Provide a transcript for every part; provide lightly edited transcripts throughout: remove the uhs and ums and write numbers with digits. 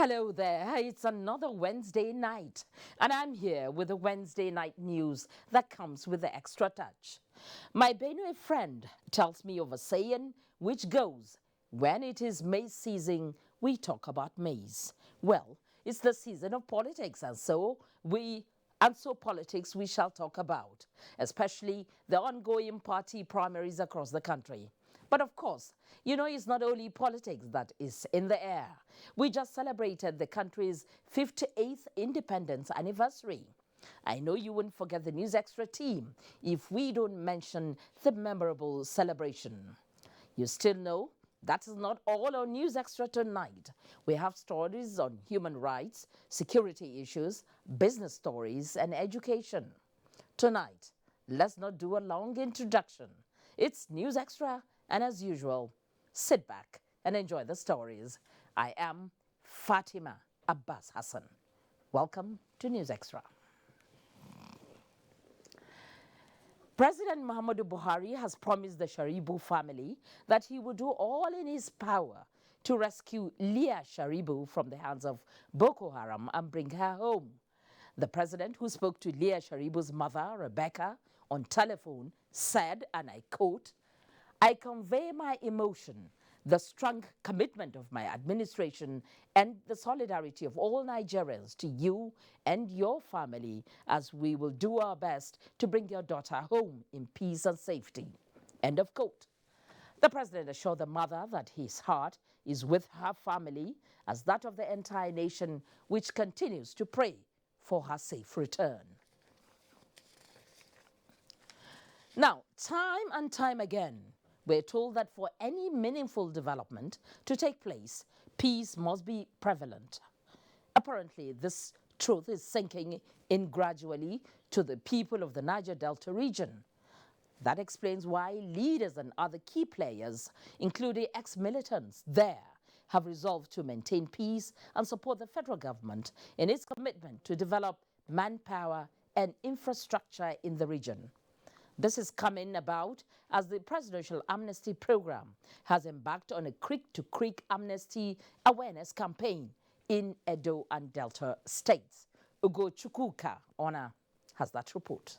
Hello there, it's another Wednesday night, and I'm here with the Wednesday night news that comes with the extra touch. My Benue friend tells me of a saying which goes, when it is maize season, we talk about maize. Well, it's the season of politics, and so politics we shall talk about, especially the ongoing party primaries across the country. But of course, it's not only politics that is in the air. We just celebrated the country's 58th independence anniversary. I know you wouldn't forget the News Extra team if we don't mention the memorable celebration. You still know that is not all on News Extra tonight. We have stories on human rights, security issues, business stories, and education. Tonight, let's not do a long introduction. It's News Extra, and as usual, sit back and enjoy the stories. I am Fatima Abbas Hassan. Welcome to News Extra. President Muhammadu Buhari has promised the Sharibu family that he will do all in his power to rescue Leah Sharibu from the hands of Boko Haram and bring her home. The president, who spoke to Leah Sharibu's mother, Rebecca, on telephone, said, and I quote, "I convey my emotion, the strong commitment of my administration, and the solidarity of all Nigerians to you and your family as we will do our best to bring your daughter home in peace and safety." End of quote. The president assured the mother that his heart is with her family as that of the entire nation, which continues to pray for her safe return. Now, time and time again, we're told that for any meaningful development to take place, peace must be prevalent. Apparently, this truth is sinking in gradually to the people of the Niger Delta region. That explains why leaders and other key players, including ex-militants there, have resolved to maintain peace and support the federal government in its commitment to develop manpower and infrastructure in the region. This is coming about as the Presidential Amnesty Program has embarked on a creek-to-creek amnesty awareness campaign in Edo and Delta states. Ugo Chukwuka Ona has that report.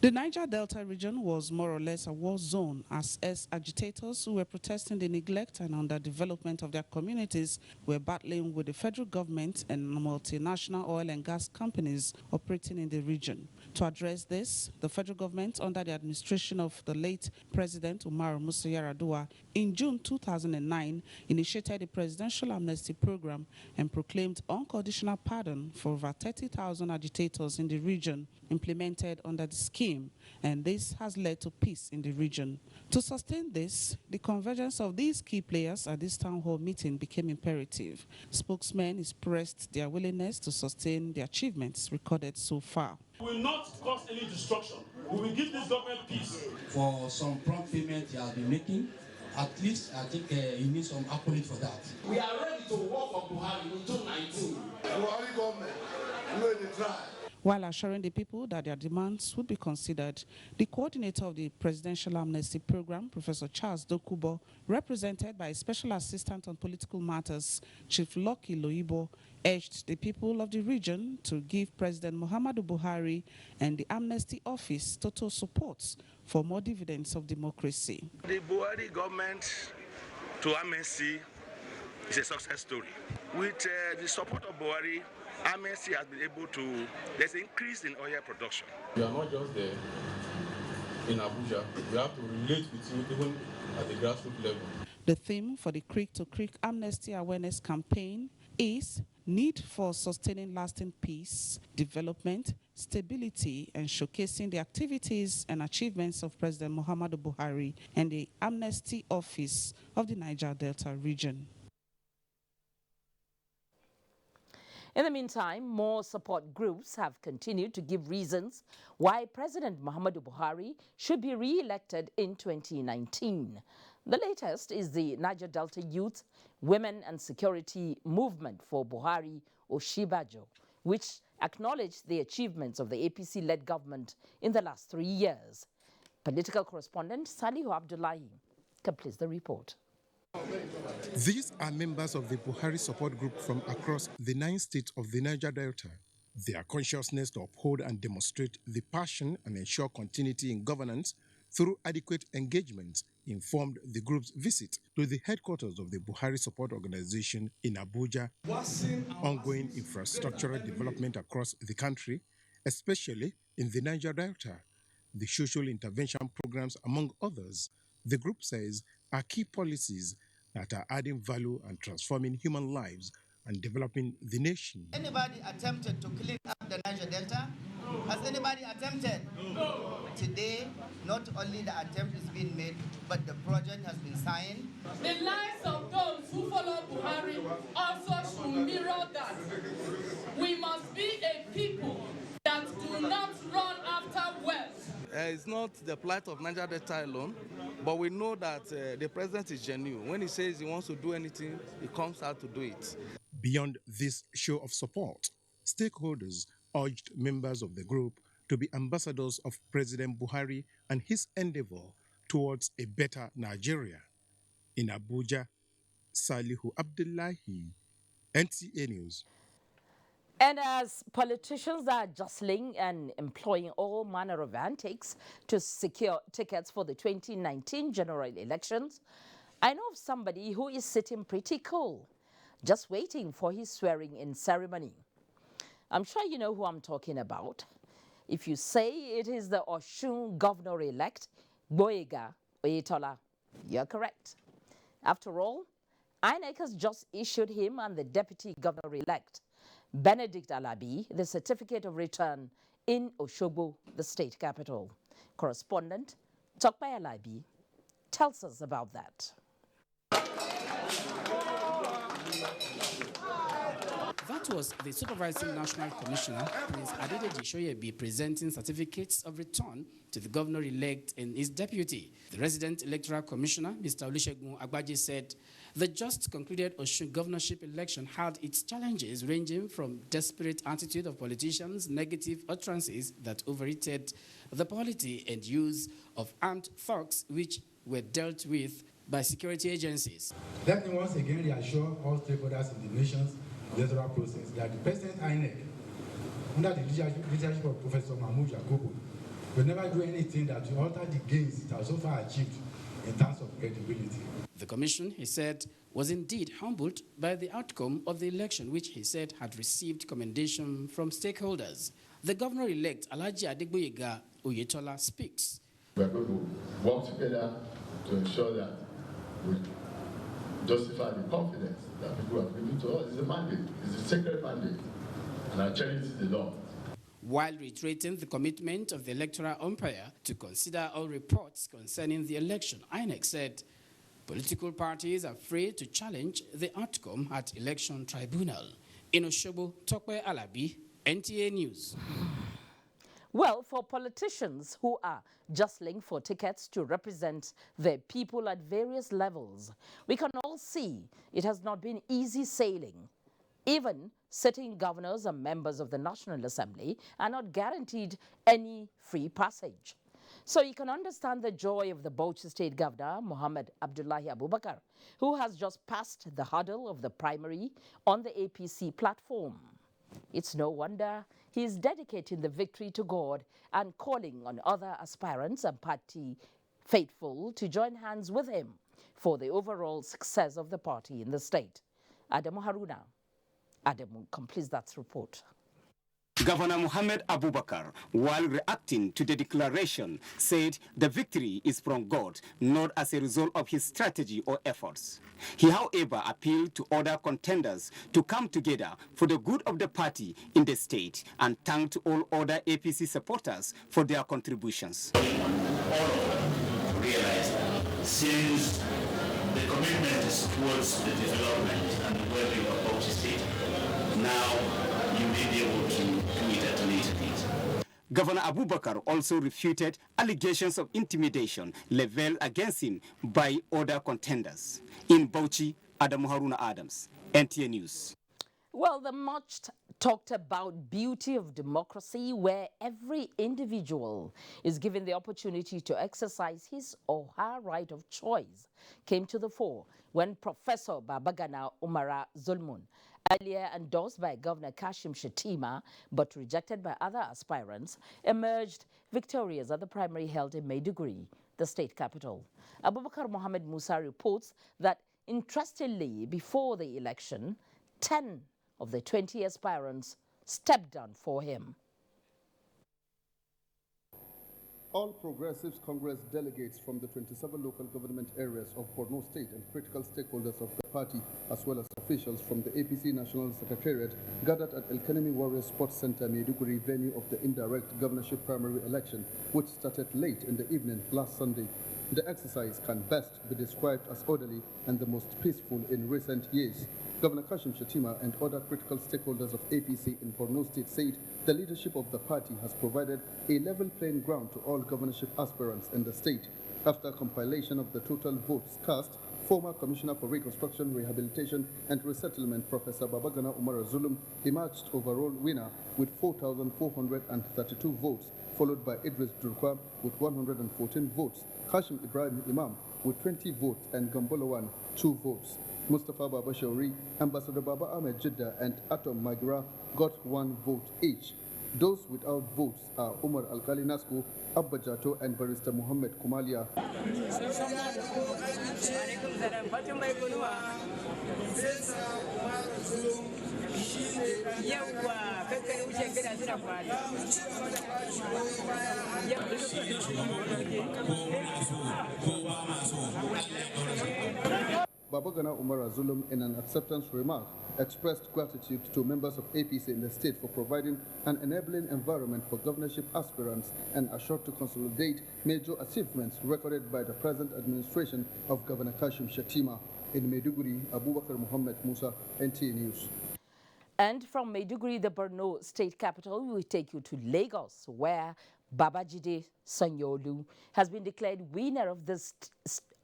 The Niger Delta region was more or less a war zone as agitators who were protesting the neglect and underdevelopment of their communities were battling with the federal government and multinational oil and gas companies operating in the region. To address this, the federal government, under the administration of the late President Umar Musa Yar'Adua, in June 2009, initiated the Presidential Amnesty Program and proclaimed unconditional pardon for over 30,000 agitators in the region implemented under the scheme, and this has led to peace in the region. To sustain this, the convergence of these key players at this town hall meeting became imperative. Spokesmen expressed their willingness to sustain the achievements recorded so far. We will not cause any destruction. We will give this government peace. For some prompt payment he has been making, at least I think he needs some accolade for that. We are ready to work on Buhari in 2019. Buhari government, they try. While assuring the people that their demands would be considered, the coordinator of the Presidential Amnesty Program, Professor Charles Dokubo, represented by a Special Assistant on Political Matters, Chief Lucky Loibo, urged the people of the region to give President Muhammadu Buhari and the Amnesty Office total support for more dividends of democracy. The Buhari government to amnesty is a success story. With the support of Buhari, amnesty has been able to, there's an increase in oil production. We are not just there in Abuja, we have to relate with you even at the grassroots level. The theme for the Creek-to-Creek Amnesty Awareness Campaign is need for sustaining lasting peace, development, stability, and showcasing the activities and achievements of President Muhammadu Buhari and the Amnesty Office of the Niger Delta region. In the meantime, more support groups have continued to give reasons why President Muhammadu Buhari should be re-elected in 2019. The latest is the Niger Delta Youth, Women and Security Movement for Buhari Oshibajo, which acknowledged the achievements of the APC-led government in the last 3 years. Political correspondent Salihu Abdullahi completes the report. These are members of the Buhari support group from across the 9 states of the Niger Delta. Their consciousness to uphold and demonstrate the passion and ensure continuity in governance through adequate engagement informed the group's visit to the headquarters of the Buhari support organization in Abuja. Ongoing infrastructural development across the country, especially in the Niger Delta, the social intervention programs, among others, the group says are key policies that are adding value and transforming human lives and developing the nation. Anybody attempted to clean up the Niger Delta? Has anybody attempted? No. Today, not only the attempt is being made, but the project has been signed. The lives of those who follow Buhari also should mirror that. We must be a people that do not run after wealth. It's not the plight of Niger Delta alone, but we know that the president is genuine. When he says he wants to do anything, he comes out to do it. Beyond this show of support, stakeholders urged members of the group to be ambassadors of President Buhari and his endeavor towards a better Nigeria. In Abuja, Salihu Abdullahi, NTA News. And as politicians are jostling and employing all manner of antics to secure tickets for the 2019 general elections, I know of somebody who is sitting pretty cool, just waiting for his swearing-in ceremony. I'm sure you know who I'm talking about. If you say it is the Osun governor-elect, Boyega Oyetola, you're correct. After all, INEC has just issued him and the deputy governor-elect, Benedict Alabi, the certificate of return in Osogbo, the state capital. Correspondent Tokpe Alabi tells us about that. That was the Supervising National Commissioner, Prince Adedeji Shoyebi, presenting certificates of return to the governor-elect and his deputy. The resident electoral commissioner, Mr. Olusegun Agbaje, said the just concluded Osun governorship election had its challenges ranging from desperate attitude of politicians, negative utterances that overrated the polity, and use of armed thugs which were dealt with by security agencies. Let me once again reassure all stakeholders in the nation's electoral process that the present INEC, under the leadership of Professor Mahmoud Yakubu, will never do anything that will alter the gains it has so far achieved in terms of credibility. The commission, he said, was indeed humbled by the outcome of the election, which he said had received commendation from stakeholders. The governor-elect, Alhaji Adegboyega Oyetola, speaks. We are going to work together to ensure that we justify the confidence that people have given to us. It's a mandate. It's a sacred mandate. And I cherish the law. While reiterating the commitment of the electoral umpire to consider all reports concerning the election, INEC said political parties are free to challenge the outcome at election tribunal. In Osogbo, Tokpe Alabi, NTA News. Well, for politicians who are jostling for tickets to represent their people at various levels, we can all see it has not been easy sailing. Even sitting governors and members of the National Assembly are not guaranteed any free passage. So you can understand the joy of the Bauchi State Governor, Muhammad Abdullahi Abubakar, who has just passed the hurdle of the primary on the APC platform. It's no wonder he is dedicating the victory to God and calling on other aspirants and party faithful to join hands with him for the overall success of the party in the state. Adamu Haruna. Adamu completes that report. Governor Muhammad Abubakar, while reacting to the declaration, said the victory is from God, not as a result of his strategy or efforts. He, however, appealed to other contenders to come together for the good of the party in the state and thanked all other APC supporters for their contributions. All of them realized that since the commitment is towards the development and the well-being of Bauchi State, now you may be able to do it at a later date. Governor Abubakar also refuted allegations of intimidation leveled against him by other contenders. In Bauchi, Adamu Haruna Adams, NTA News. Well, the much talked about beauty of democracy, where every individual is given the opportunity to exercise his or her right of choice, came to the fore when Professor Babagana Umara Zulmun, earlier endorsed by Governor Kashim Shettima but rejected by other aspirants, emerged victorious at the primary held in Maiduguri, the state capital. Abubakar Mohammed Musa reports that, interestingly, before the election, 10 of the 20 aspirants stepped down for him. All Progressives Congress delegates from the 27 local government areas of Borno State and critical stakeholders of the party, as well as officials from the APC National Secretariat, gathered at El Kanemi Warrior Sports Center, Maiduguri, venue of the indirect governorship primary election, which started late in the evening last Sunday. The exercise can best be described as orderly and the most peaceful in recent years. Governor Kashim Shettima and other critical stakeholders of APC in Borno State said the leadership of the party has provided a level playing ground to all governorship aspirants in the state. After compilation of the total votes cast, former Commissioner for Reconstruction, Rehabilitation and Resettlement, Professor Babagana Umar Zulum, emerged overall winner with 4,432 votes, followed by Idris Durkwa with 114 votes, Kashim Ibrahim Imam with 20 votes, and Gambolawan 2 votes. Mustafa Baba Shauri, Ambassador Baba Ahmed Jeddah, and Atom Magra got 1 vote each. Those without votes are Umar Alkali Nasku, Abba Jato, and Barrister Muhammad Kumalia. Babagana Umar Zulum, in an acceptance remark, expressed gratitude to members of APC in the state for providing an enabling environment for governorship aspirants and assured to consolidate major achievements recorded by the present administration of Governor Kashim Shettima. In Maiduguri, Abubakar Mohammed Musa, NTA News. And from Maiduguri, the Borno state capital, we will take you to Lagos, where Babajide Sanwo-Olu has been declared winner of this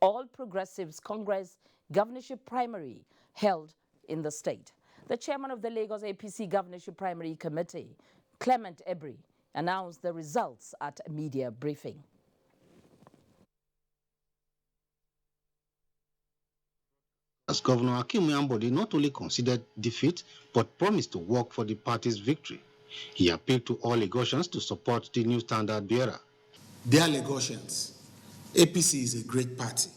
All Progressives Congress governorship primary held in the state. The chairman of the Lagos APC Governorship Primary Committee, Clement Ebri, announced the results at a media briefing. As Governor Akim Ambode not only considered defeat, but promised to work for the party's victory. He appealed to all Lagosians to support the new standard bearer. Dear Lagosians, APC is a great party,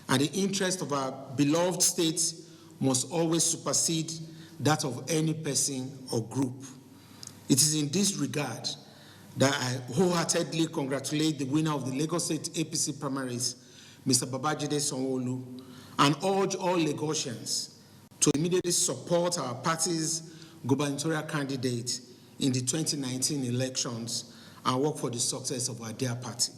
and the interest of our beloved state must always supersede that of any person or group. It is in this regard that I wholeheartedly congratulate the winner of the Lagos State APC primaries, Mr. Babajide Sanwo-Olu, and urge all Lagosians to immediately support our party's gubernatorial candidate in the 2019 elections and work for the success of our dear party.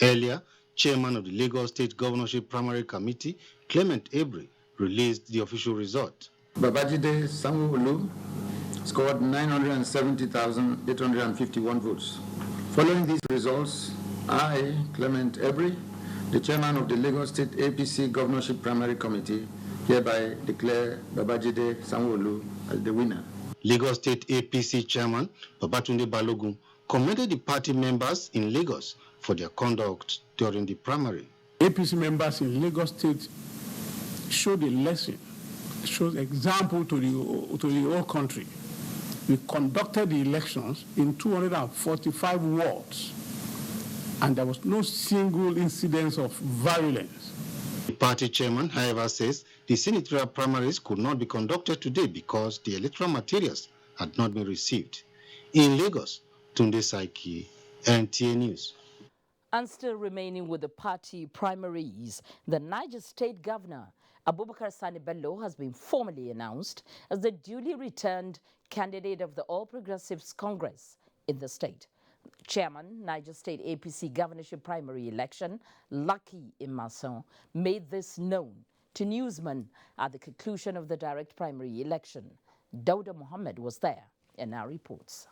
Earlier, Chairman of the Lagos State Governorship Primary Committee, Clement Ebri, released the official result. Babajide Sanwo-Olu scored 970,851 votes. Following these results, I, Clement Ebri, the chairman of the Lagos State APC Governorship Primary Committee, hereby declare Babajide Sanwo-Olu as the winner. Lagos State APC Chairman Babatunde Balogun commended the party members in Lagos for their conduct during the primary. APC members in Lagos State showed a lesson, showed example to the whole country. We conducted the elections in 245 wards, and there was no single incidence of violence. The party chairman, however, says the senatorial primaries could not be conducted today because the electoral materials had not been received. In Lagos, Tunde Saiki, NTA News. And still remaining with the party primaries, the Niger State Governor, Abubakar Sani Bello, has been formally announced as the duly returned candidate of the All Progressives Congress in the state. Chairman, Niger State APC governorship primary election, Lucky Imason, made this known to newsmen at the conclusion of the direct primary election. Dauda Mohammed was there and now reports.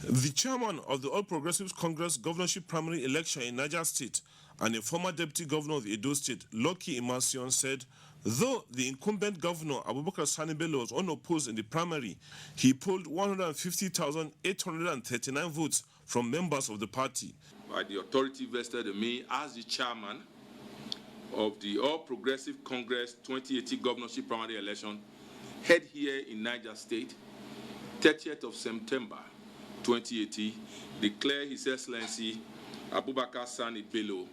The chairman of the All Progressives Congress governorship primary election in Niger State and a former deputy governor of Edo State, Lucky Imason, said Though the incumbent governor, Abubakar Sani Bello, was unopposed in the primary, he polled 150,839 votes from members of the party. By the authority vested in me as the chairman of the All Progressive Congress 2080 governorship primary election held here in Niger State, 30th of September 2080, declare His Excellency Abubakar Sani Bello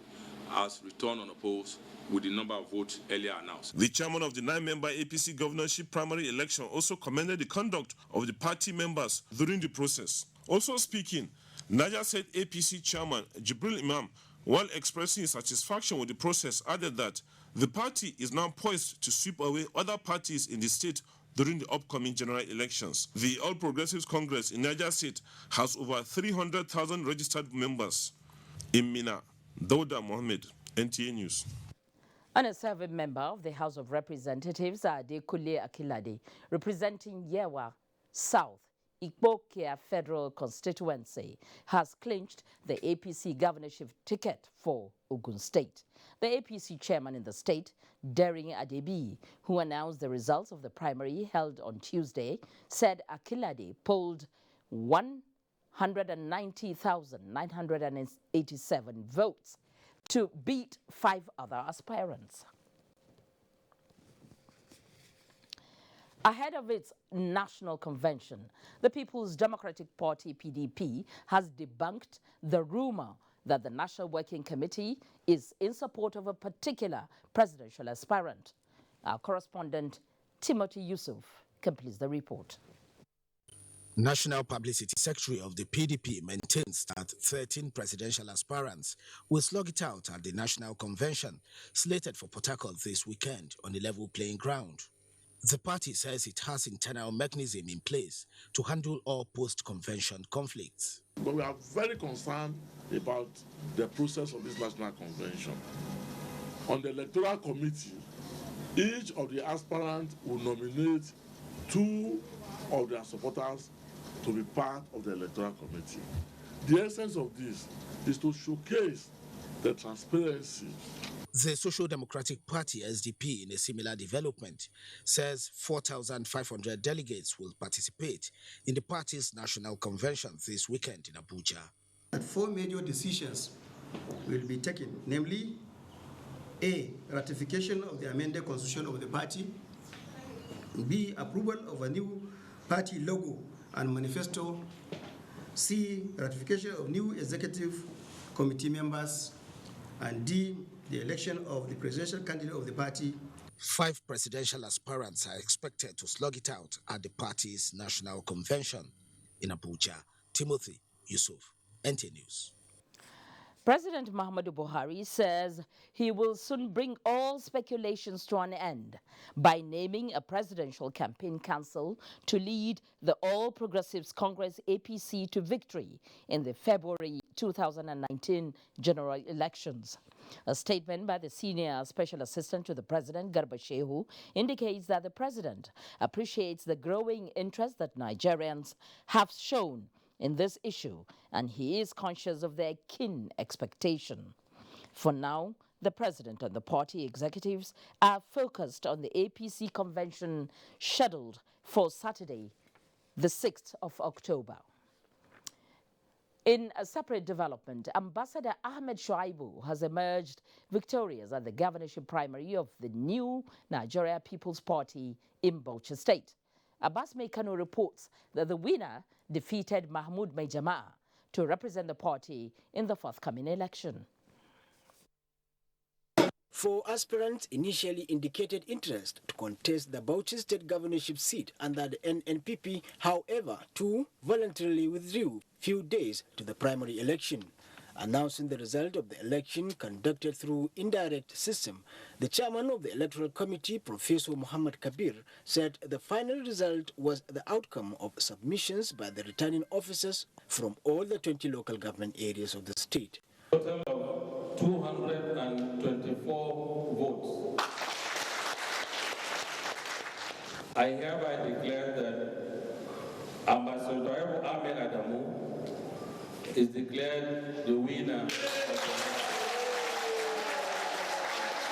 as returned unopposed with the number of votes earlier announced. The chairman of the 9-member APC governorship primary election also commended the conduct of the party members during the process. Also speaking, Niger State APC chairman Jibril Imam, while expressing his satisfaction with the process, added that the party is now poised to sweep away other parties in the state during the upcoming general elections. The All Progressives Congress in Niger State has over 300,000 registered members. In Mina, Dauda Mohammed, NTA News. And a serving member of the House of Representatives, Adekunle Akilade, representing Yewa South, Ikpokia Federal Constituency, has clinched the APC governorship ticket for Ogun State. The APC chairman in the state, Daring Adebi, who announced the results of the primary held on Tuesday, said Akilade polled 190,987 votes to beat 5 other aspirants. Ahead of its national convention, the People's Democratic Party, PDP, has debunked the rumor that the National Working Committee is in support of a particular presidential aspirant. Our correspondent, Timothy Yusuf, completes the report. National Publicity Secretary of the PDP maintains that 13 presidential aspirants will slug it out at the National Convention, slated for Port Harcourt this weekend on a level playing ground. The party says it has internal mechanism in place to handle all post-convention conflicts. But we are very concerned about the process of this national convention. On the electoral committee, each of the aspirants will nominate 2 of their supporters to be part of the electoral committee. The essence of this is to showcase the transparency. The Social Democratic Party, SDP, in a similar development, says 4,500 delegates will participate in the party's national convention this weekend in Abuja. 4 major decisions will be taken, namely, A, ratification of the amended constitution of the party, B, approval of a new party logo and manifesto, C, ratification of new executive committee members, and D, the election of the presidential candidate of the party. 5 presidential aspirants are expected to slug it out at the party's national convention in Abuja. Timothy Yusuf, NTA News. President Muhammadu Buhari says he will soon bring all speculations to an end by naming a presidential campaign council to lead the All Progressives Congress APC to victory in the February 2019 general elections. A statement by the senior special assistant to the president, Garba Shehu, indicates that the president appreciates the growing interest that Nigerians have shown in this issue, and he is conscious of their keen expectation. For now, the president and the party executives are focused on the APC convention scheduled for Saturday, the 6th of October. In a separate development, Ambassador Ahmed Sharibu has emerged victorious at the governorship primary of the new Nigeria People's Party in Bauchi State. Abbas Kano reports that the winner defeated Mahmoud Maijama to represent the party in the forthcoming election. 4 aspirants initially indicated interest to contest the Bauchi State governorship seat under the NNPP. However, 2 voluntarily withdrew few days to the primary election. Announcing the result of the election conducted through indirect system, the chairman of the Electoral Committee, Professor Muhammad Kabir, said the final result was the outcome of submissions by the returning officers from all the 20 local government areas of the state. Total of 224 votes. I hereby declare that Ambassador Ahmed Adamu is declared the winner.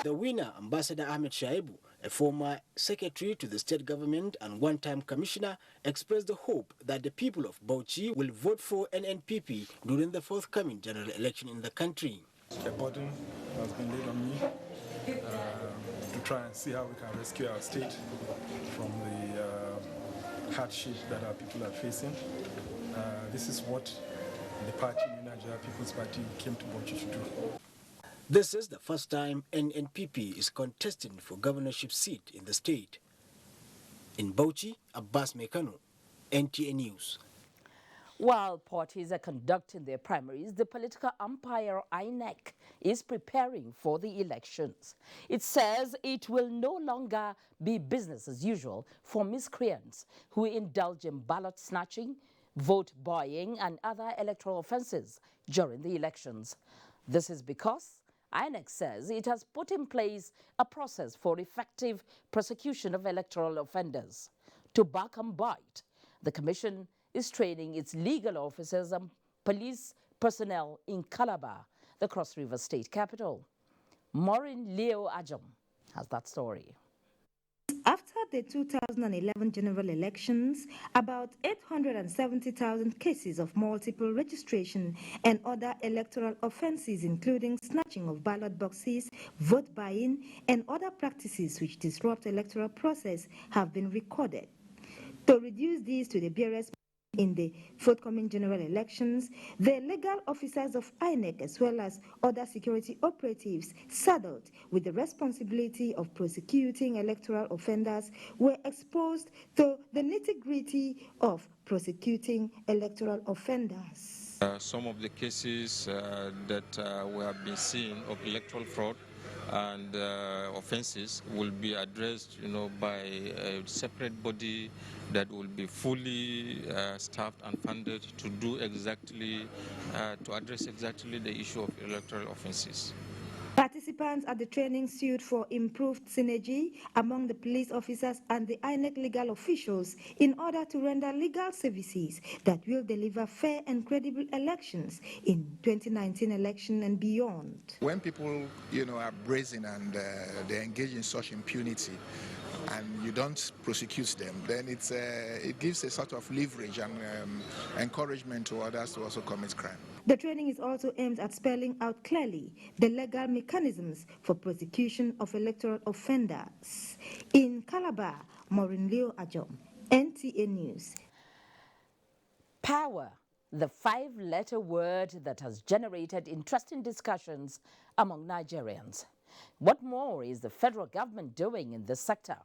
The winner, Ambassador Ahmed Sharibu, a former secretary to the state government and one-time commissioner, expressed the hope that the people of Bauchi will vote for NNPP during the forthcoming general election in the country. A burden has been laid on me to try and see how we can rescue our state from the hardship that our people are facing. This is what the party, Niger People's Party, came to Bauchi to do. This is the first time NNPP is contesting for governorship seat in the state. In Bauchi, Abbas Kano, NTA News. While parties are conducting their primaries, the political umpire INEC is preparing for the elections. It says it will no longer be business as usual for miscreants who indulge in ballot snatching, vote buying, and other electoral offences during the elections. This is because INEC says it has put in place a process for effective prosecution of electoral offenders. To back and bite, the Commission is training its legal officers and police personnel in Calabar, the Cross River State capital. Maureen Leo Ajam has that story. After the 2011 general elections, about 870,000 cases of multiple registration and other electoral offences, including snatching of ballot boxes, vote buying, and other practices which disrupt electoral process, have been recorded. To reduce these to the barest in the forthcoming general elections, the legal officers of INEC as well as other security operatives saddled with the responsibility of prosecuting electoral offenders were exposed to the nitty-gritty of prosecuting electoral offenders. Some of the cases that we have been seeing of electoral fraud and offenses will be addressed, by a separate body that will be fully staffed and funded to do exactly, to address exactly the issue of electoral offenses. Participants at the training sued for improved synergy among the police officers and the INEC legal officials in order to render legal services that will deliver fair and credible elections in 2019 election and beyond. When people, are brazen and they engage in such impunity, and you don't prosecute them, then it gives a sort of leverage and encouragement to others to also commit crime. The training is also aimed at spelling out clearly the legal mechanisms for prosecution of electoral offenders. In Calabar, Maureen Leo Ajom, NTA News. Power, the five-letter word that has generated interesting discussions among Nigerians. What more is the federal government doing in this sector?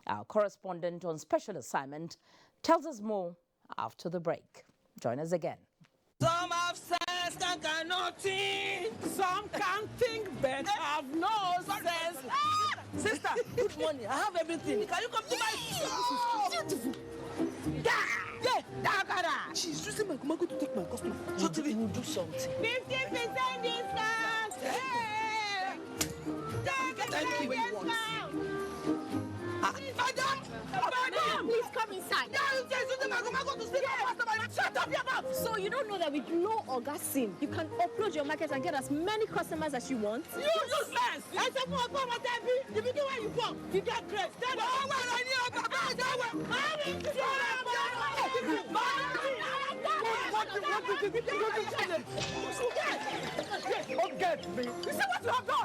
Our correspondent on special assignment tells us more after the break. Join us again. Some have sense and cannot think. Some can't think but have no sense. Ah! Sister, good morning. I have everything. Can you come to my This is beautiful. She's using my Kumago to take my customer. Totally. We'll do something. 50% discount. Hey! Thank you. Madam, please come inside. Shut up your mouth! So you don't know that with no Oga SIM, you can upload your market and get as many customers as you want? You useless! I said, come on, you begin where you come. You get great. Stand up.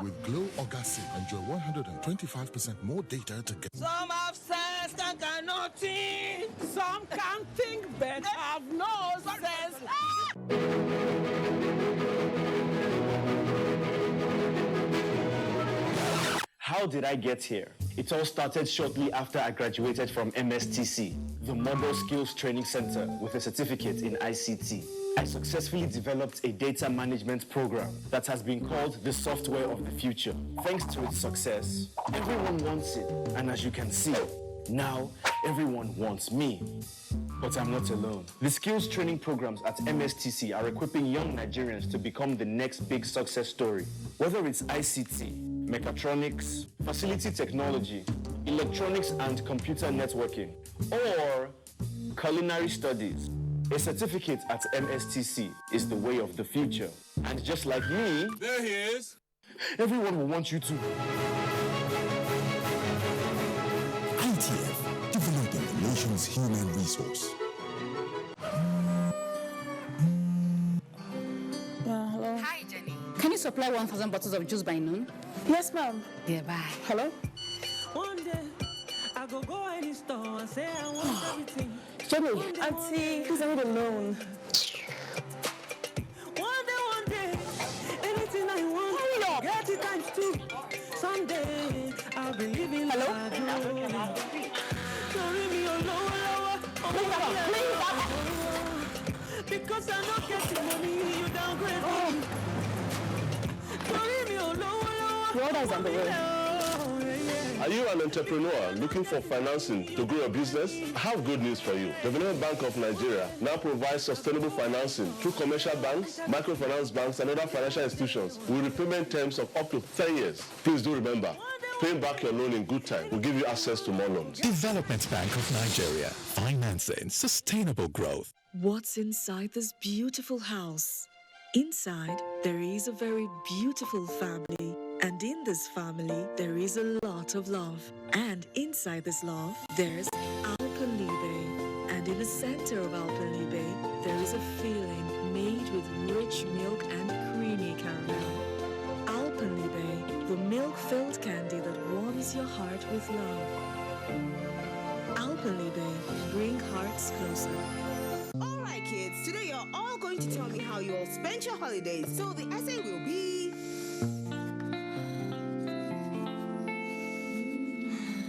With Glow Oga SIM, enjoy 125% more data to get. Some have sense and cannot think. Some can't think but have no sense. How did I get here? It all started shortly after I graduated from MSTC, the Model Skills Training Center, with a certificate in ICT. I successfully developed a data management program that has been called the software of the future. Thanks to its success, everyone wants it, and as you can see, now everyone wants me. But I'm not alone. The skills training programs at MSTC are equipping young Nigerians to become the next big success story. Whether it's ICT, mechatronics, facility technology, electronics and computer networking, or culinary studies, a certificate at MSTC is the way of the future. And just like me, there he is. Everyone will want you to. ETF, developing the nation's human resource. Hello. Hi, Jenny. Can you supply 1,000 bottles of juice by noon? Yes, ma'am. Yeah, bye. Hello? One day, I go any store and say I want everything. Jenny, Auntie, please, I need a loan. One day, anything I want, hurry up. Get it times two. Someday, I'll be living. Hello? Because I'm not getting money, you downgrade me. The order is on the way. Are you an entrepreneur looking for financing to grow your business? I have good news for you. The Development Bank of Nigeria now provides sustainable financing through commercial banks, microfinance banks, and other financial institutions with repayment terms of up to 10 years. Please do remember, paying back your loan in good time will give you access to more loans. Development Bank of Nigeria, financing sustainable growth. What's inside this beautiful house? Inside, there is a very beautiful family. And in this family, there is a lot of love. And inside this love, there's Alpenliebe. And in the center of Alpenliebe, there is a feeling made with rich milk and creamy caramel. Alpenliebe, the milk-filled candy that warms your heart with love. Alpenliebe, bring hearts closer. All right, kids, today you're all going to tell me how you all spent your holidays. So the essay will be...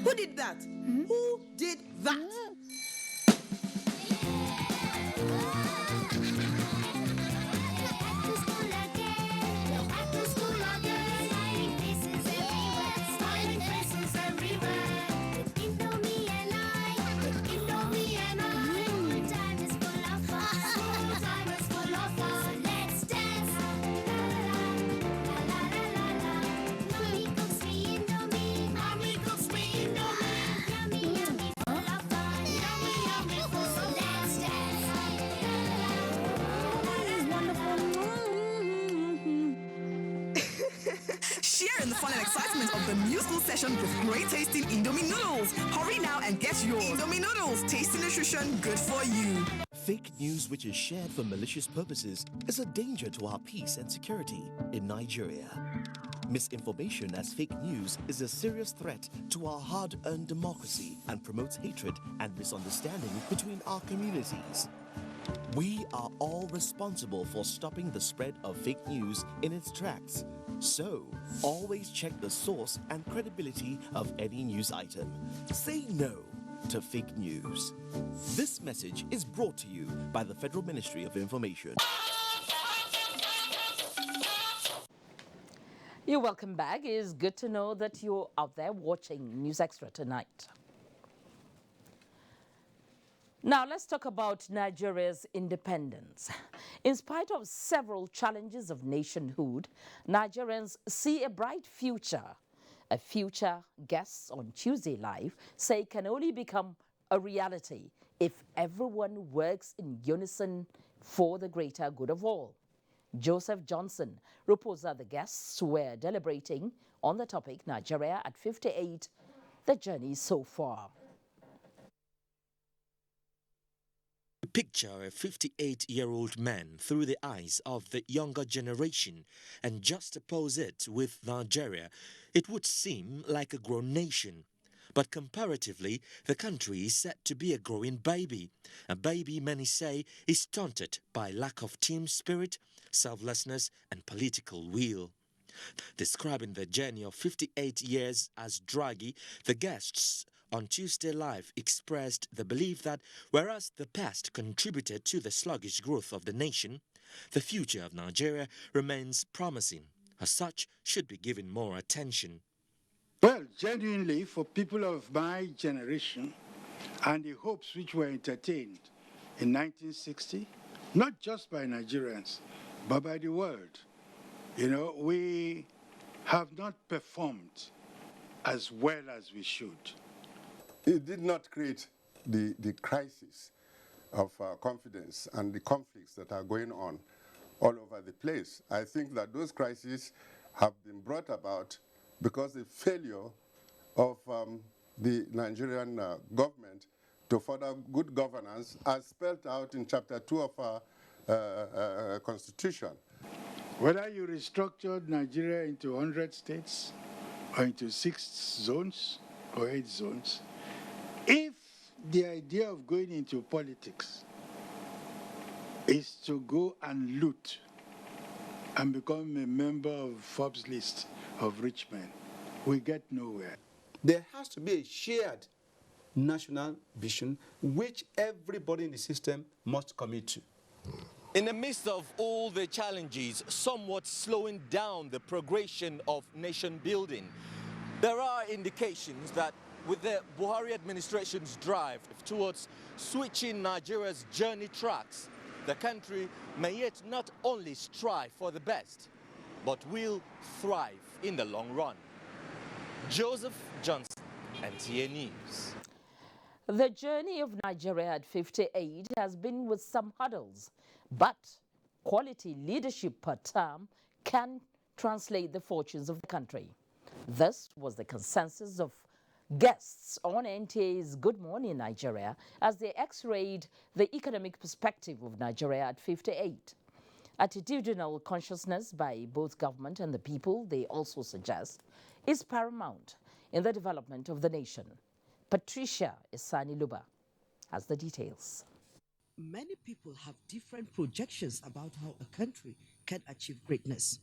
Who did that? Who did that? Share in the fun and excitement of the musical session with great tasting Indomie noodles. Hurry now and get yours. Indomie noodles, tasty nutrition, good for you. Fake news which is shared for malicious purposes is a danger to our peace and security in Nigeria. Misinformation as fake news is a serious threat to our hard-earned democracy and promotes hatred and misunderstanding between our communities. We are all responsible for stopping the spread of fake news in its tracks. So, always check the source and credibility of any news item. Say no to fake news. This message is brought to you by the Federal Ministry of Information. You're welcome back. It's good to know that you're out there watching News Extra tonight. Now, let's talk about Nigeria's independence. In spite of several challenges of nationhood, Nigerians see a bright future. A future guests on Tuesday Live say can only become a reality if everyone works in unison for the greater good of all. Joseph Johnson reports that the guests were deliberating on the topic Nigeria at 58, the journey so far. Picture a 58-year-old man through the eyes of the younger generation and juxtapose it with Nigeria. It would seem like a grown nation. But comparatively, the country is said to be a growing baby. A baby, many say, is stunted by lack of team spirit, selflessness and political will. Describing the journey of 58 years as draggy, the guests on Tuesday Live expressed the belief that whereas the past contributed to the sluggish growth of the nation, the future of Nigeria remains promising. As such, should be given more attention. Well, genuinely, for people of my generation and the hopes which were entertained in 1960, not just by Nigerians, but by the world, we have not performed as well as we should. It did not create the crisis of confidence and the conflicts that are going on all over the place. I think that those crises have been brought about because the failure of the Nigerian government to further good governance as spelled out in Chapter 2 of our Constitution. Whether you restructured Nigeria into 100 states or into 6 zones or 8 zones, if the idea of going into politics is to go and loot and become a member of Forbes list of rich men, we get nowhere. There has to be a shared national vision which everybody in the system must commit to. In the midst of all the challenges somewhat slowing down the progression of nation building, there are indications that with the Buhari administration's drive towards switching Nigeria's journey tracks, the country may yet not only strive for the best, but will thrive in the long run. Joseph Johnson, NTA News. The journey of Nigeria at 58 has been with some hurdles, but quality leadership per term can translate the fortunes of the country. This was the consensus of guests on NTA's Good Morning Nigeria as they x-rayed the economic perspective of Nigeria at 58. Attitudinal consciousness by both government and the people, they also suggest, is paramount in the development of the nation. Patricia Isani-Luba has the details. Many people have different projections about how a country can achieve greatness.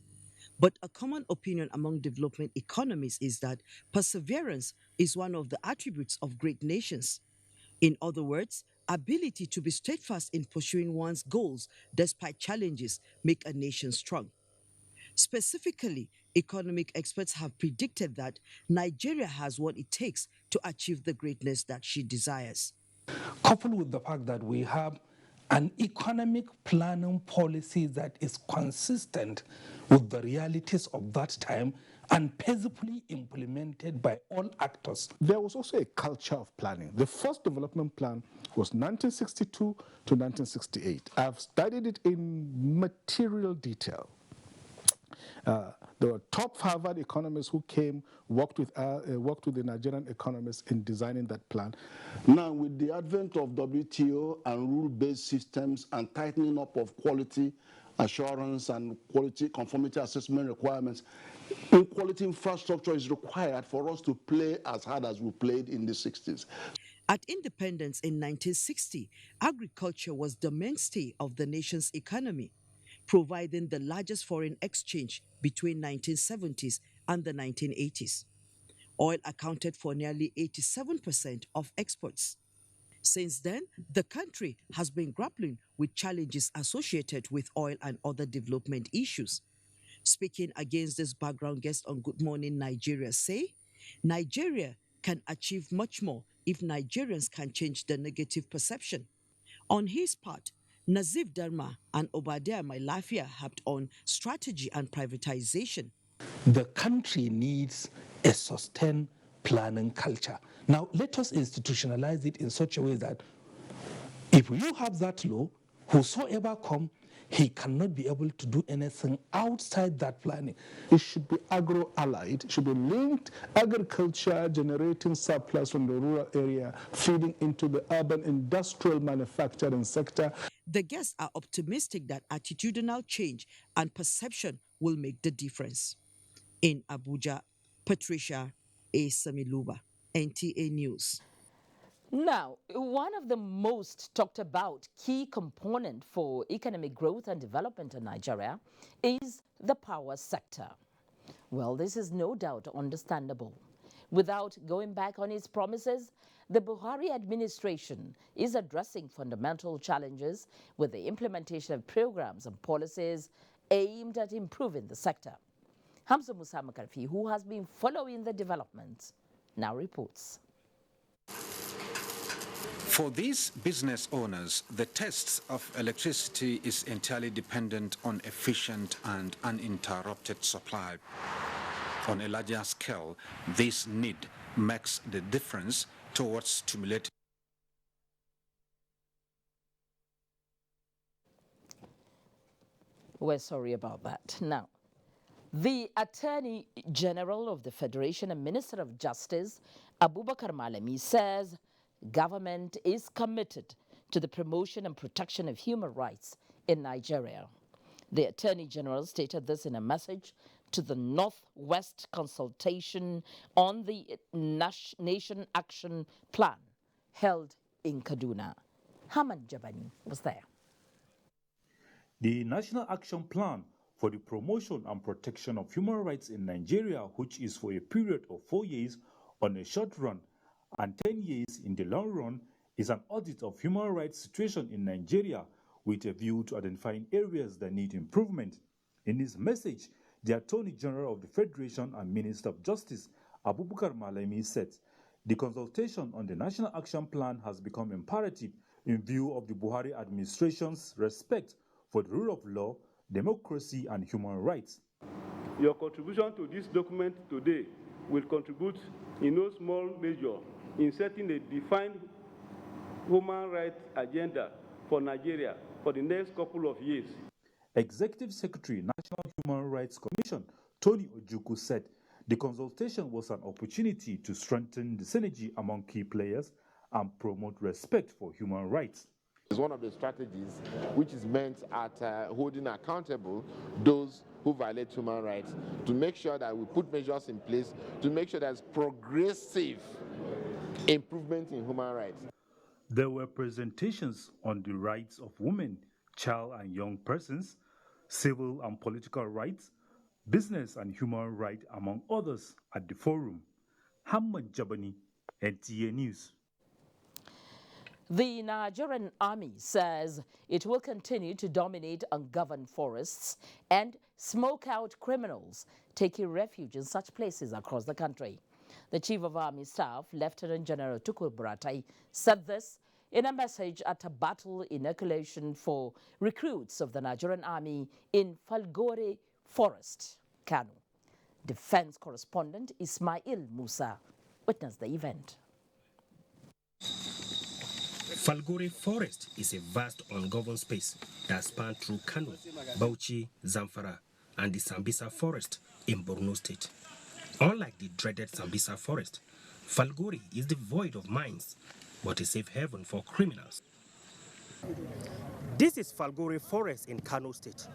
But a common opinion among development economists is that perseverance is one of the attributes of great nations. In other words, ability to be steadfast in pursuing one's goals despite challenges make a nation strong. Specifically, economic experts have predicted that Nigeria has what it takes to achieve the greatness that she desires. Coupled with the fact that we have an economic planning policy that is consistent with the realities of that time and peacefully implemented by all actors. There was also a culture of planning. The first development plan was 1962 to 1968. I've studied it in material detail. There were top Harvard economists who came, worked with the Nigerian economists in designing that plan. Now, with the advent of WTO and rule-based systems and tightening up of quality assurance and quality conformity assessment requirements, quality infrastructure is required for us to play as hard as we played in the 60s. At independence in 1960, agriculture was the mainstay of the nation's economy, providing the largest foreign exchange between 1970s and the 1980s. Oil accounted for nearly 87% of exports. Since then, the country has been grappling with challenges associated with oil and other development issues. Speaking against this background, guests on Good Morning Nigeria say, Nigeria can achieve much more if Nigerians can change the negative perception. On his part, Nazif Dharma and Obadiah Mailafia harped on strategy and privatization. The country needs a sustained planning culture. Now, let us institutionalize it in such a way that if you have that law, whosoever come, he cannot be able to do anything outside that planning. It should be agro-allied, it should be linked, agriculture generating surplus from the rural area, feeding into the urban industrial manufacturing sector. The guests are optimistic that attitudinal change and perception will make the difference. In Abuja, Patricia Isani-Luba, NTA News. Now, one of the most talked about key component for economic growth and development in Nigeria is the power sector. Well, this is no doubt understandable. Without going back on its promises, the Buhari administration is addressing fundamental challenges with the implementation of programs and policies aimed at improving the sector. Hamza Musa Makarfi, who has been following the developments, now reports. For these business owners, the test of electricity is entirely dependent on efficient and uninterrupted supply. On a larger scale, this need makes the difference towards stimulating. We're sorry about that. Now, The Attorney General of the Federation and Minister of Justice, Abubakar Malami, says government is committed to the promotion and protection of human rights in Nigeria. The Attorney General stated this in a message to the Northwest consultation on the Nation Action Plan held in Kaduna. Haman Jabani was there. The National Action Plan for the Promotion and Protection of Human Rights in Nigeria, which is for a period of 4 years on a short run and 10 years in the long run, is an audit of human rights situation in Nigeria with a view to identifying areas that need improvement. In his message, the Attorney General of the Federation and Minister of Justice, Abubakar Malami, said the consultation on the National Action Plan has become imperative in view of the Buhari administration's respect for the rule of law, democracy, and human rights. Your contribution to this document today will contribute in no small measure in setting a defined human rights agenda for Nigeria for the next couple of years. Executive Secretary, National Human Rights Commission, Tony Ojukwu, said the consultation was an opportunity to strengthen the synergy among key players and promote respect for human rights. It's one of the strategies which is meant at holding accountable those who violate human rights, to make sure that we put measures in place to make sure there's progressive improvement in human rights. There were presentations on the rights of women, child and young persons, civil and political rights, business and human rights, among others, at the forum. Hamad Jabani, NTA News. The Nigerian army says it will continue to dominate ungoverned forests and smoke out criminals taking refuge in such places across the country. The Chief of Army Staff, Lieutenant General Tukur Buratai, said this in a message at a battle inoculation for recruits of the Nigerian Army in Falgore Forest, Kano. Defense correspondent Ismail Musa witnessed the event. Falgore Forest is a vast ungoverned space that spans through Kano, Bauchi, Zamfara, and the Sambisa Forest in Borno State. Unlike the dreaded Sambisa Forest, Falgore is devoid of mines, but a safe haven for criminals. This is Falgore Forest in Kano State,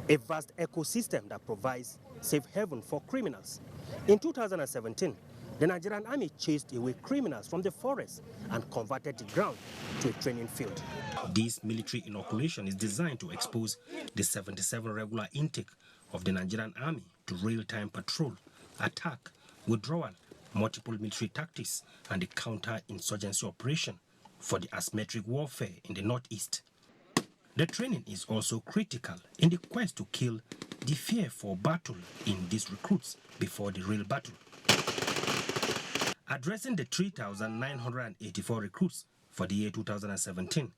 a vast ecosystem that provides safe haven for criminals. In 2017, the Nigerian Army chased away criminals from the forest and converted the ground to a training field. This military inoculation is designed to expose the 77 regular intake of the Nigerian Army to real-time patrol, attack, withdrawal, multiple military tactics, and the counter-insurgency operation for the asymmetric warfare in the northeast. The training is also critical in the quest to kill the fear for battle in these recruits before the real battle. Addressing the 3,984 recruits for the year 2017,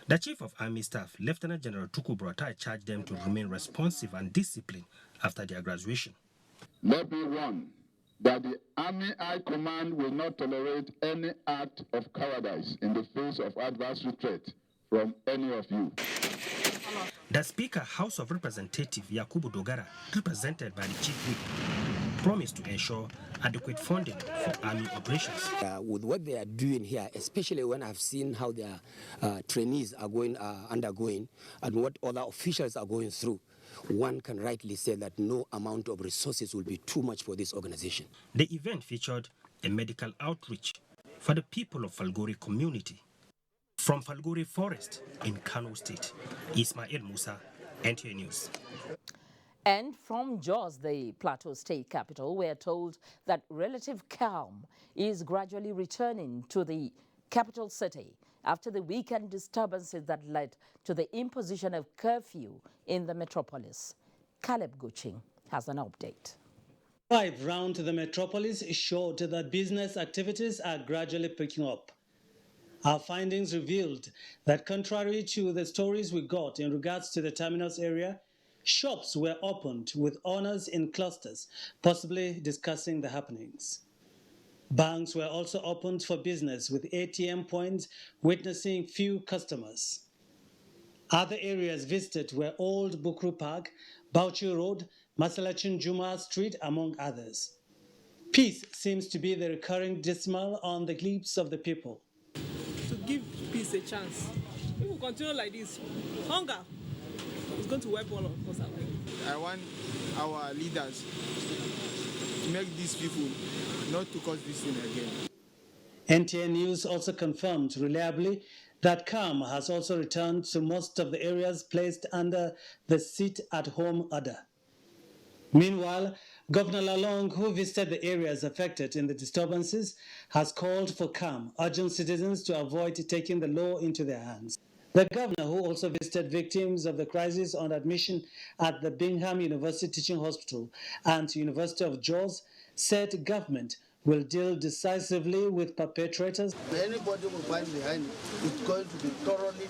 the Chief of Army Staff, Lieutenant General Tukur Buratai, charged them to remain responsive and disciplined after their graduation. Let be one that the Army High Command will not tolerate any act of cowardice in the face of adversary threat from any of you. The Speaker, House of Representatives Yakubu Dogara, represented by the Chief Whip, promised to ensure adequate funding for army operations. With what they are doing here, especially when I've seen how their trainees are undergoing and what other officials are going through, one can rightly say that no amount of resources will be too much for this organization. The event featured a medical outreach for the people of Falgore community. From Falgore Forest in Kano State, Ismail Musa, NTA News. And from Jos, the Plateau state capital, we are told that relative calm is gradually returning to the capital city after the weekend disturbances that led to the imposition of curfew in the metropolis. Caleb Guching has an update. Drive round the metropolis showed that business activities are gradually picking up. Our findings revealed that contrary to the stories we got in regards to the terminus area, shops were opened with owners in clusters, possibly discussing the happenings. Banks were also opened for business with ATM points witnessing few customers. Other areas visited were Old Bukru Park, Bauchi Road, Masalachin Juma Street, among others. Peace seems to be the recurring decimal on the lips of the people. To give peace a chance. If we continue like this, hunger is going to wipe all of us away. I want our leaders to make these people not to cause this thing again. NTN News also confirmed reliably that calm has also returned to most of the areas placed under the sit-at-home order. Meanwhile, Governor Lalong, who visited the areas affected in the disturbances, has called for calm, urging citizens to avoid taking the law into their hands. The governor, who also visited victims of the crisis on admission at the Bingham University Teaching Hospital and University of Jos, said government will deal decisively with perpetrators. Anybody will find behind it is going to be thoroughly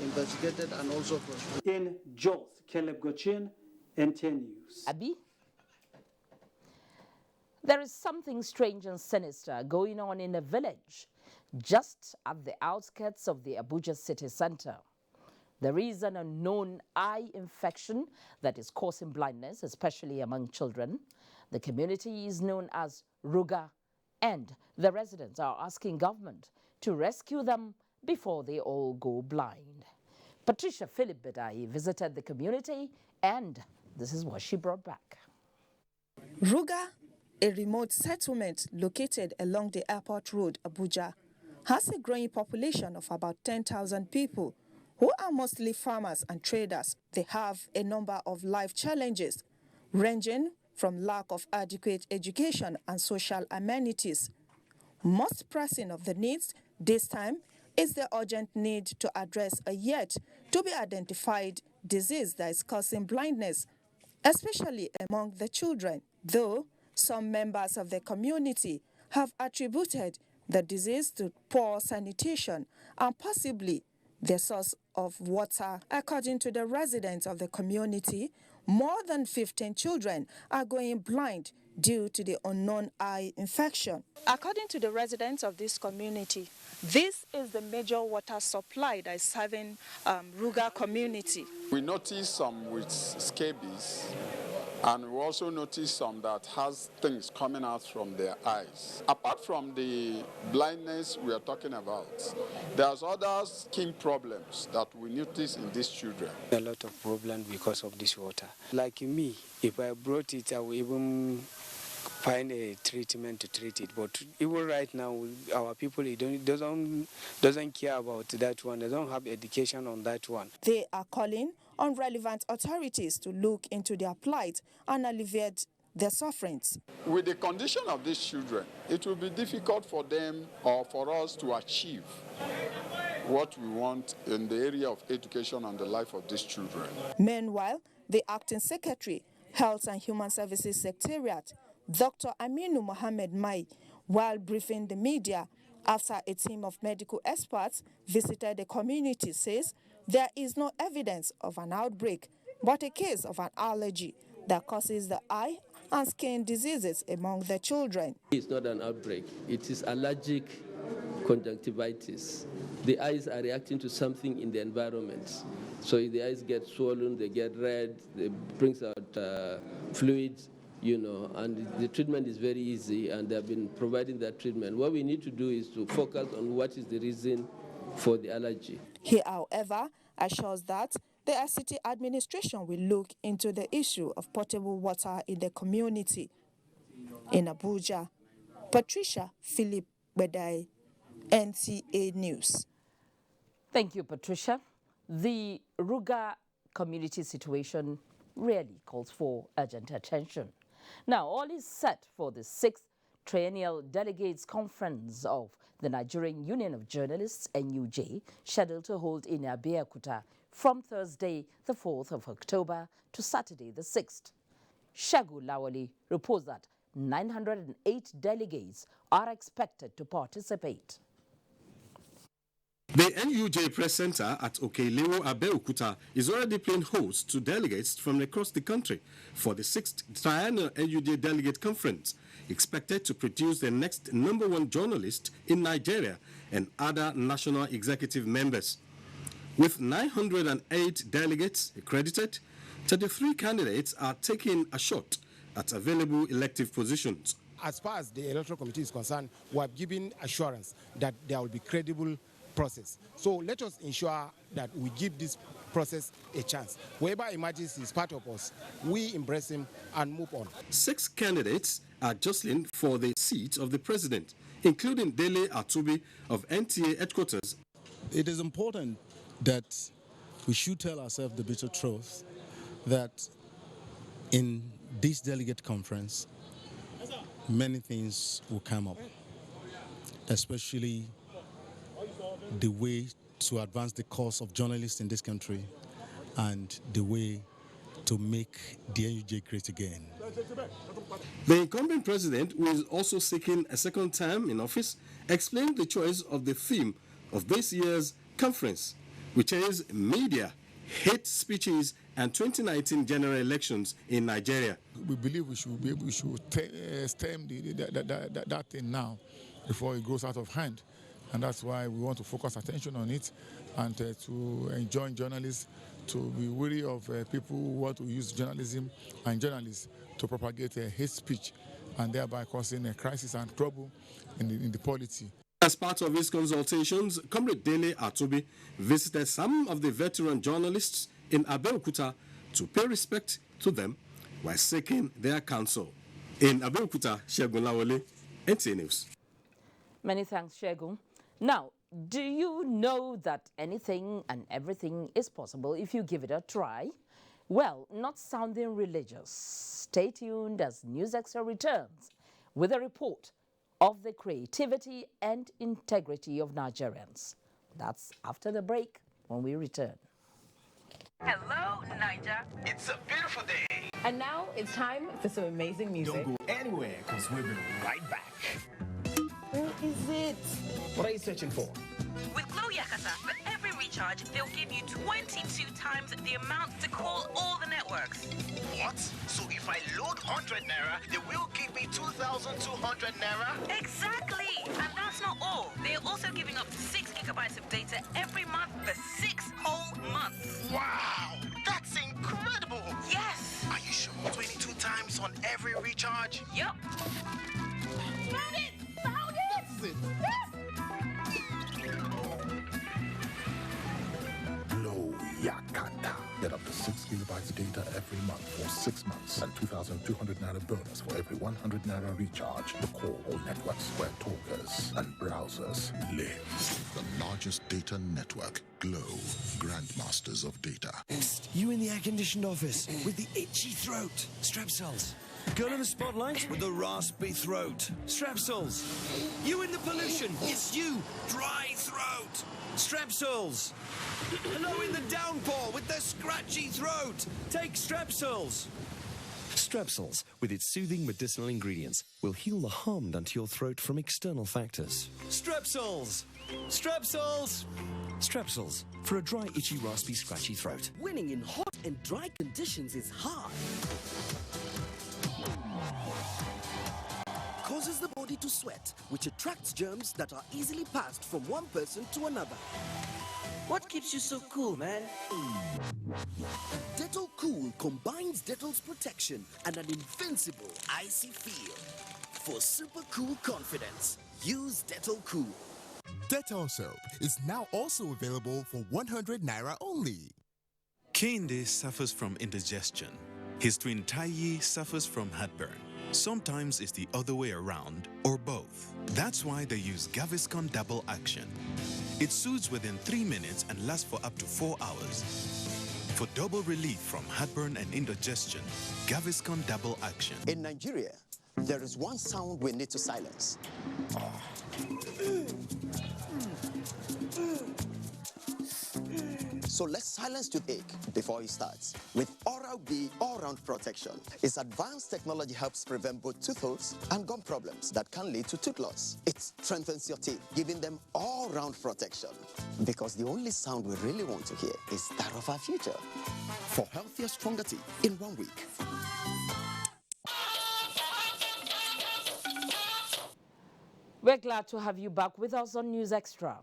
investigated and also prosecuted. In Jos, Caleb Gochin, NTN News. Abi? There is something strange and sinister going on in a village just at the outskirts of the Abuja city center. There is an unknown eye infection that is causing blindness, especially among children. The community is known as Ruga, and the residents are asking government to rescue them before they all go blind. Patricia Philip Bedai visited the community, and this is what she brought back. Ruga, a remote settlement located along the airport road, Abuja, has a growing population of about 10,000 people who are mostly farmers and traders. They have a number of life challenges, ranging from lack of adequate education and social amenities. Most pressing of the needs this time is the urgent need to address a yet to be identified disease that is causing blindness, especially among the children, though some members of the community have attributed the disease to poor sanitation and possibly the source of water. According to the residents of the community, more than 15 children are going blind due to the unknown eye infection. According to the residents of this community, this is the major water supply that is serving Ruga community. We noticed some with scabies, and we also noticed some that has things coming out from their eyes. Apart from the blindness we are talking about, there's other skin problems that we notice in these children. A lot of problems because of this water. Like me, if I brought it, I will even find a treatment to treat it. But even right now, our people doesn't care about that one. They don't have education on that one. They are calling on relevant authorities to look into their plight and alleviate their sufferings. With the condition of these children, it will be difficult for them or for us to achieve what we want in the area of education and the life of these children. Meanwhile, the acting secretary, Health and Human Services Secretariat, Dr. Aminu Mohammed Mai, while briefing the media after a team of medical experts visited the community, says there is no evidence of an outbreak, but a case of an allergy that causes the eye and skin diseases among the children. It's not an outbreak. It is allergic conjunctivitis. The eyes are reacting to something in the environment. So if the eyes get swollen, they get red, it brings out fluids, and the treatment is very easy, and they've been providing that treatment. What we need to do is to focus on what is the reason for the allergy. He, however, assures that the ICT administration will look into the issue of potable water in the community. In Abuja, Patricia Philip Bedai, NTA News. Thank you, Patricia. The Ruga community situation really calls for urgent attention. Now, all is set for the 6th Triennial Delegates Conference of the Nigerian Union of Journalists, NUJ, scheduled to hold in Abeokuta from Thursday, the 4th of October to Saturday, the 6th. Shagu Lawali reports that 908 delegates are expected to participate. The NUJ Press Center at Okelewo, Abeokuta is already playing host to delegates from across the country for the 6th Triennial NUJ Delegate Conference, expected to produce the next #1 journalist in Nigeria and other national executive members. With 908 delegates accredited, 33 candidates are taking a shot at available elective positions. As far as the electoral committee is concerned, we have given assurance that there will be credible process. So let us ensure that we give this process a chance. Whoever emerges is part of us. We embrace him and move on. 6 candidates are jostling for the seat of the president, including Dele Atubi of NTA headquarters. It is important that we should tell ourselves the bitter truth that in this delegate conference, many things will come up, especially the way to advance the cause of journalists in this country and the way to make the NUJ great again. The incumbent president, who is also seeking a second term in office, explained the choice of the theme of this year's conference, which is Media, Hate Speeches and 2019 General Elections in Nigeria. We believe we should stem that thing now before it goes out of hand. And that's why we want to focus attention on it and to enjoin journalists to be wary of people who want to use journalism and journalists to propagate hate speech and thereby causing a crisis and trouble in the polity. As part of his consultations, Comrade Dele Atubi visited some of the veteran journalists in Abeokuta to pay respect to them while seeking their counsel. In Abeokuta, Shegun Lawole, NTA News. Many thanks, Shegun. Now, do you know that anything and everything is possible if you give it a try? Well, not sounding religious. Stay tuned as News Extra returns with a report of the creativity and integrity of Nigerians. That's after the break when we return. Hello, Niger. It's a beautiful day. And now it's time for some amazing music. Don't go anywhere, because we'll be right back. Where is it? What are you searching for? With Glow Yakata, for every recharge, they'll give you 22 times the amount to call all the networks. What? So if I load 100 Naira, they will give me 2,200 Naira? Exactly! And that's not all. They are also giving up to 6 gigabytes of data every month for 6 whole months. Wow! That's incredible! Yes! Are you sure? 22 times on every recharge? Yup. Found it! Found it! That's it! Glow Yakata. Get up to 6 gigabytes of data every month for 6 months and 2,200 Naira bonus for every 100 Naira recharge. The call all networks where talkers and browsers live. The largest data network, Glow, grandmasters of data. Psst, you in the air-conditioned office with the itchy throat. Strepsils. Girl in the spotlight with the raspy throat. Strepsils. You in the pollution. It's you. Dry throat. Strepsils. Hello in the downpour with the scratchy throat. Take Strepsils. Strepsils, with its soothing medicinal ingredients, will heal the harm done to your throat from external factors. Strepsils. Strepsils. Strepsils, for a dry, itchy, raspy, scratchy throat. Winning in hot and dry conditions is hard. Causes the body to sweat, which attracts germs that are easily passed from one person to another. What keeps you so cool, man? Dettol Cool combines Dettol's protection and an invincible icy feel. For super cool confidence, use Dettol Cool. Dettol soap is now also available for 100 Naira only. Kehinde suffers from indigestion. His twin Taiyi suffers from heartburn. Sometimes it's the other way around, or both. That's why they use Gaviscon Double Action. It soothes within 3 minutes and lasts for up to 4 hours. For double relief from heartburn and indigestion, Gaviscon Double Action. In Nigeria, there is one sound we need to silence. So let's silence toothache before it starts with Oral-B All-Round Protection. Its advanced technology helps prevent both tooth holes and gum problems that can lead to tooth loss. It strengthens your teeth, giving them all-round protection. Because the only sound we really want to hear is that of our future. For healthier, stronger teeth in 1 week. We're glad to have you back with us on News Extra.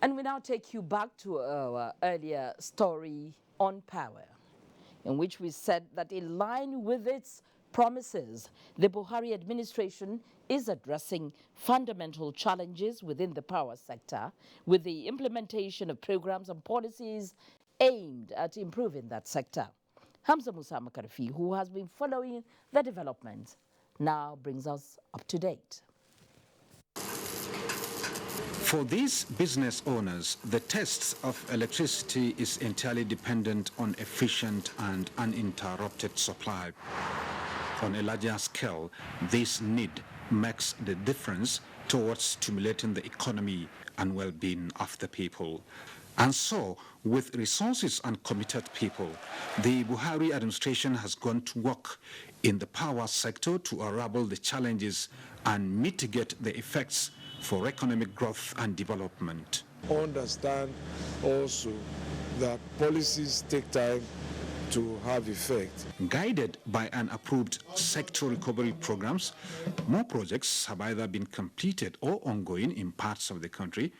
And we now take you back to our earlier story on Power, in which we said that in line with its promises, the Buhari administration is addressing fundamental challenges within the power sector with the implementation of programs and policies aimed at improving that sector. Hamza Musa Makarfi, who has been following the developments, now brings us up to date. For these business owners, the test of electricity is entirely dependent on efficient and uninterrupted supply. On a larger scale, this need makes the difference towards stimulating the economy and well-being of the people. And so, with resources and committed people, the Buhari administration has gone to work in the power sector to unravel the challenges and mitigate the effects for economic growth and development. Understand also that policies take time to have effect. Guided by an approved sector recovery programs, more projects have either been completed or ongoing in parts of the country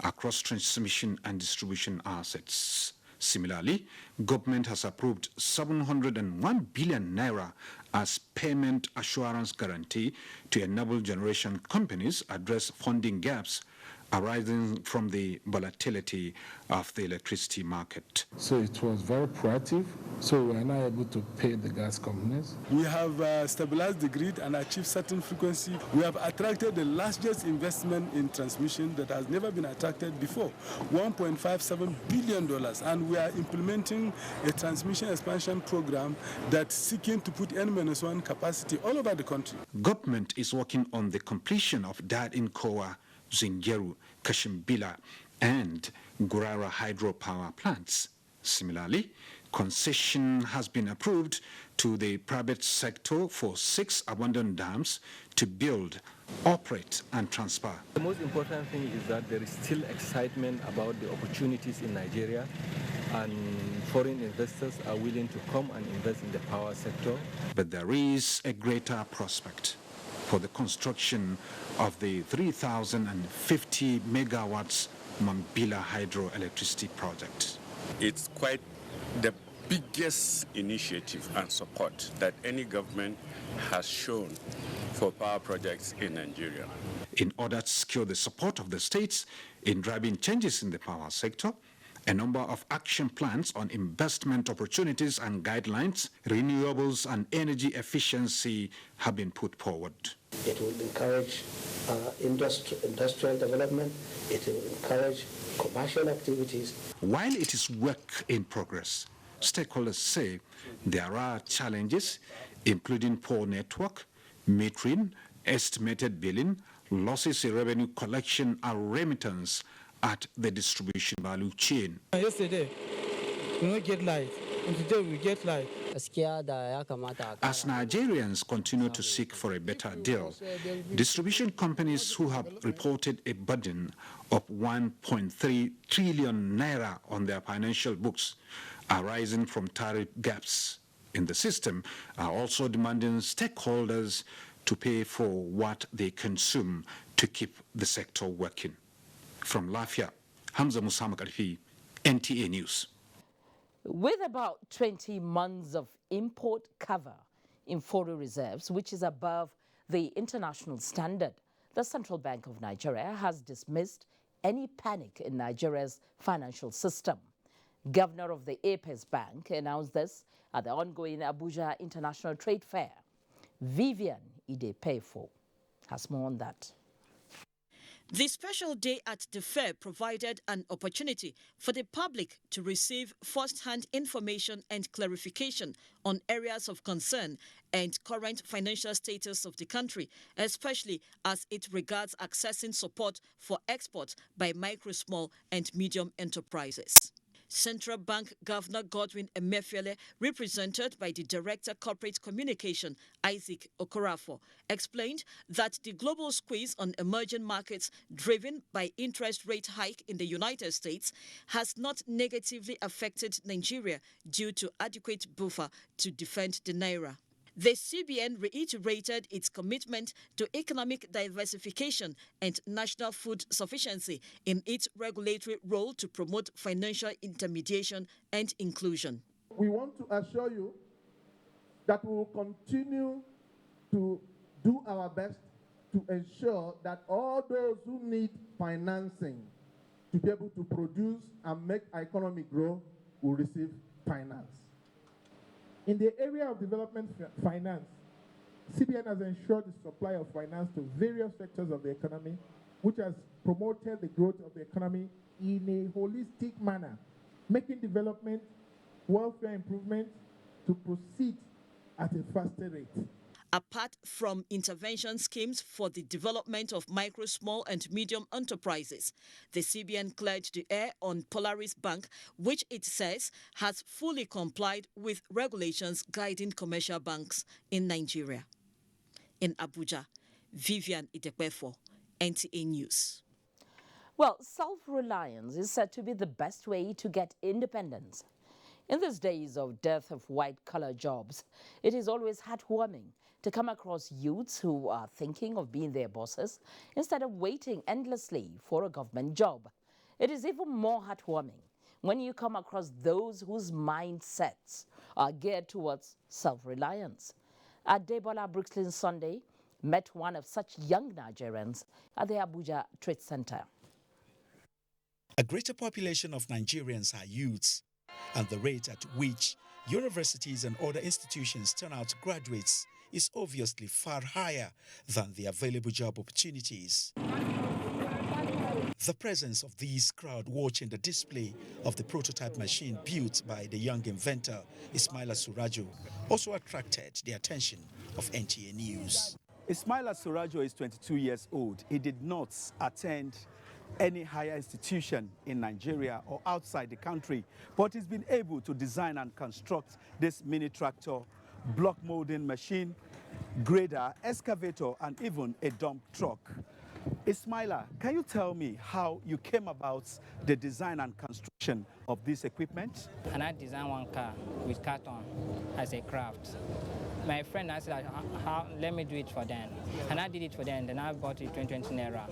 across transmission and distribution assets. Similarly, government has approved 701 billion naira as payment assurance guarantee to enable generation companies address funding gaps arising from the volatility of the electricity market. So it was very proactive, so we are now able to pay the gas companies. We have stabilized the grid and achieved certain frequency. We have attracted the largest investment in transmission that has never been attracted before, $1.57 billion, and we are implementing a transmission expansion program that's seeking to put N-1 capacity all over the country. Government is working on the completion of Dadin-Kowa, Zingeru, Kashimbila, and Gurara hydropower plants. Similarly, concession has been approved to the private sector for 6 abandoned dams to build, operate, and transfer. The most important thing is that there is still excitement about the opportunities in Nigeria, and foreign investors are willing to come and invest in the power sector. But there is a greater prospect for the construction of the 3,050 megawatts Mambila hydroelectricity project. It's quite the biggest initiative and support that any government has shown for power projects in Nigeria. In order to secure the support of the states in driving changes in the power sector, a number of action plans on investment opportunities and guidelines, renewables and energy efficiency have been put forward. It will encourage industrial development. It will encourage commercial activities. While it is work in progress, stakeholders say there are challenges, including poor network, metering, estimated billing, losses in revenue collection and remittance at the distribution value chain. Yesterday, we don't get light, and today we get light. As Nigerians continue to seek for a better deal, distribution companies who have reported a burden of 1.3 trillion naira on their financial books arising from tariff gaps in the system are also demanding stakeholders to pay for what they consume to keep the sector working. From Lafia, Hamza Musa Makarfi, NTA News. With about 20 months of import cover in foreign reserves, which is above the international standard, the Central Bank of Nigeria has dismissed any panic in Nigeria's financial system. Governor of the Apex Bank announced this at the ongoing Abuja International Trade Fair. Vivian Idepefo has more on that. The special day at the fair provided an opportunity for the public to receive first-hand information and clarification on areas of concern and current financial status of the country, especially as it regards accessing support for export by micro, small and medium enterprises. Central Bank Governor Godwin Emefiele, represented by the Director Corporate Communication, Isaac Okorafor, explained that the global squeeze on emerging markets driven by interest rate hike in the United States has not negatively affected Nigeria due to adequate buffer to defend the naira. The CBN reiterated its commitment to economic diversification and national food sufficiency in its regulatory role to promote financial intermediation and inclusion. We want to assure you that we will continue to do our best to ensure that all those who need financing to be able to produce and make our economy grow will receive finance. In the area of development finance, CBN has ensured the supply of finance to various sectors of the economy, which has promoted the growth of the economy in a holistic manner, making development, welfare improvement to proceed at a faster rate. Apart from intervention schemes for the development of micro, small and medium enterprises, the CBN cleared the air on Polaris Bank, which it says has fully complied with regulations guiding commercial banks in Nigeria. In Abuja, Vivian Idekpefo, NTA News. Well, self-reliance is said to be the best way to get independence. In these days of dearth of white-collar jobs, it is always heartwarming to come across youths who are thinking of being their bosses instead of waiting endlessly for a government job. It is even more heartwarming when you come across those whose mindsets are geared towards self-reliance. Adebola Brooklyn Sunday met one of such young Nigerians at the Abuja Trade Center. A greater population of Nigerians are youths, and the rate at which universities and other institutions turn out graduates is obviously far higher than the available job opportunities. The presence of this crowd watching the display of the prototype machine built by the young inventor Ismaila Surajo also attracted the attention of NTA News. Ismaila Surajo is 22 years old. He did not attend any higher institution in Nigeria or outside the country, but he's been able to design and construct this mini tractor, block molding machine, grader, excavator, and even a dump truck. Ismaila, can you tell me how you came about the design and construction of this equipment? And I designed one car with carton as a craft. My friend asked, let me do it for them. And I did it for them, then I bought it 20 naira.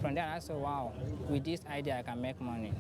From there I said, wow, with this idea I can make money.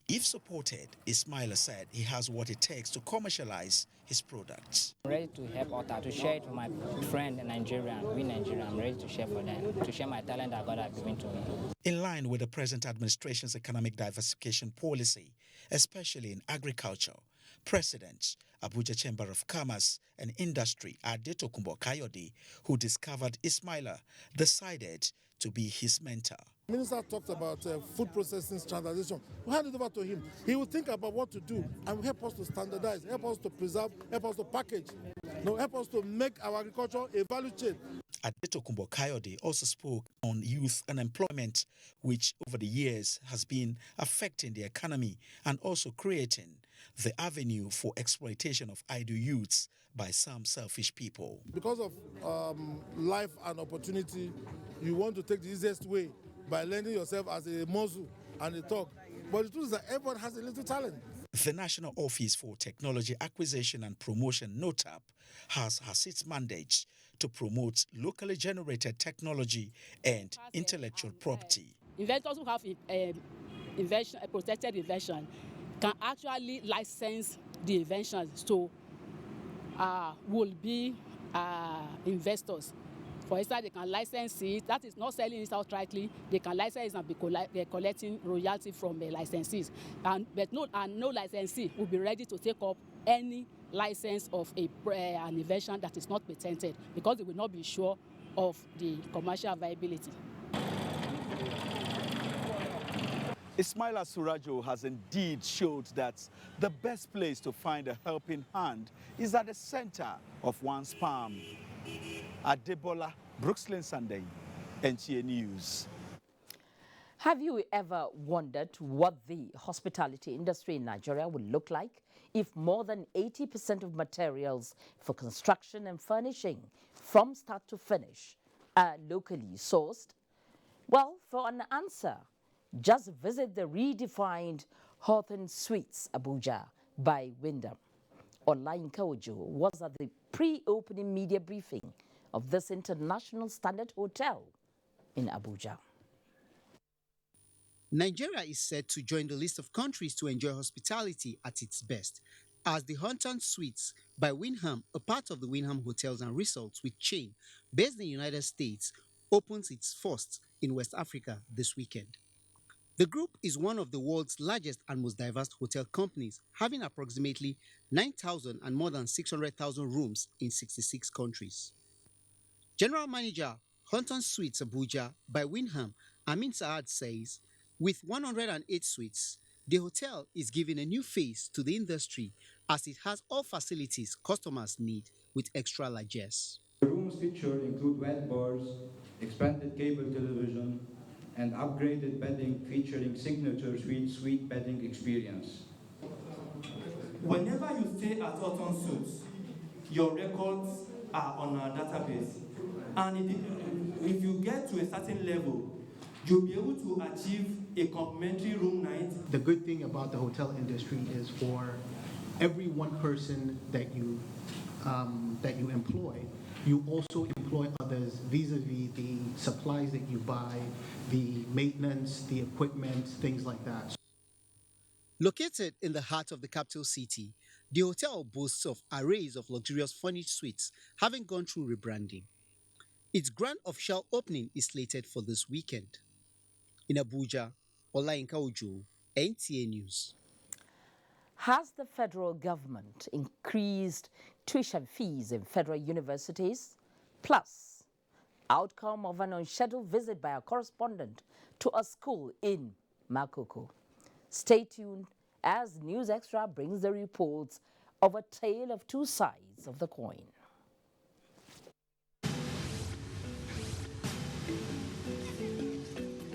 If supported, Ismaila said he has what it takes to commercialize his products. I'm ready to help others, to share it with my friend in Nigeria. We Nigerian, I'm ready to share for them, to share my talent that God has given to me. In line with the present administration's economic diversification policy, especially in agriculture, President, Abuja Chamber of Commerce and Industry, Adetokunbo Kayode, who discovered Ismaila, decided to be his mentor. The minister talked about food processing standardization. We hand it over to him. He will think about what to do and will help us to standardize, help us to preserve, help us to package, help us to make our agriculture a value chain. Adetokunbo Kayode also spoke on youth unemployment, which over the years has been affecting the economy and also creating the avenue for exploitation of idle youths by some selfish people. Because of life and opportunity, you want to take the easiest way by lending yourself as a muscle and a talk. But the truth is that everyone has a little talent. The National Office for Technology Acquisition and Promotion, NOTAP, has its mandate to promote locally generated technology and intellectual property. Inventors who have invention, a protected invention can actually license the inventions to will be investors. For instance, they can license it. That is not selling it outrightly. They can license it and be collecting royalty from the licensees. But no licensee will be ready to take up any license of an invention that is not patented because they will not be sure of the commercial viability. Ismaila Surajo has indeed showed that the best place to find a helping hand is at the center of one's palm. Adebola Brooklyn Sunday, NTA News. Have you ever wondered what the hospitality industry in Nigeria would look like if more than 80% of materials for construction and furnishing from start to finish are locally sourced? Well, for an answer, just visit the redefined Hawthorne Suites, Abuja by Wyndham. Olayinka Ojo was at the pre-opening media briefing of this international standard hotel in Abuja. Nigeria is set to join the list of countries to enjoy hospitality at its best, as the Hampton Suites by Wyndham, a part of the Wyndham Hotels and Resorts with chain based in the United States, opens its first in West Africa this weekend. The group is one of the world's largest and most diverse hotel companies, having approximately 9,000 and more than 600,000 rooms in 66 countries. General Manager, Hampton Suites Abuja by Wyndham, Amin Saad says, with 108 suites, the hotel is giving a new face to the industry as it has all facilities customers need with extra largesse. The rooms feature include wet bars, expanded cable television, and upgraded bedding featuring signature suite bedding experience. Whenever you stay at Hampton Suites, your records are on our database. And if you get to a certain level, you'll be able to achieve a complimentary room night. The good thing about the hotel industry is for every one person that you employ, you also employ others vis-a-vis the supplies that you buy, the maintenance, the equipment, things like that. Located in the heart of the capital city, the hotel boasts of arrays of luxurious furnished suites, having gone through rebranding. Its grand official opening is slated for this weekend. In Abuja, Olayinka Ojo, NTA News. Has the federal government increased tuition fees in federal universities? Plus, outcome of an unscheduled visit by a correspondent to a school in Makoko. Stay tuned as News Extra brings the reports of a tale of two sides of the coin.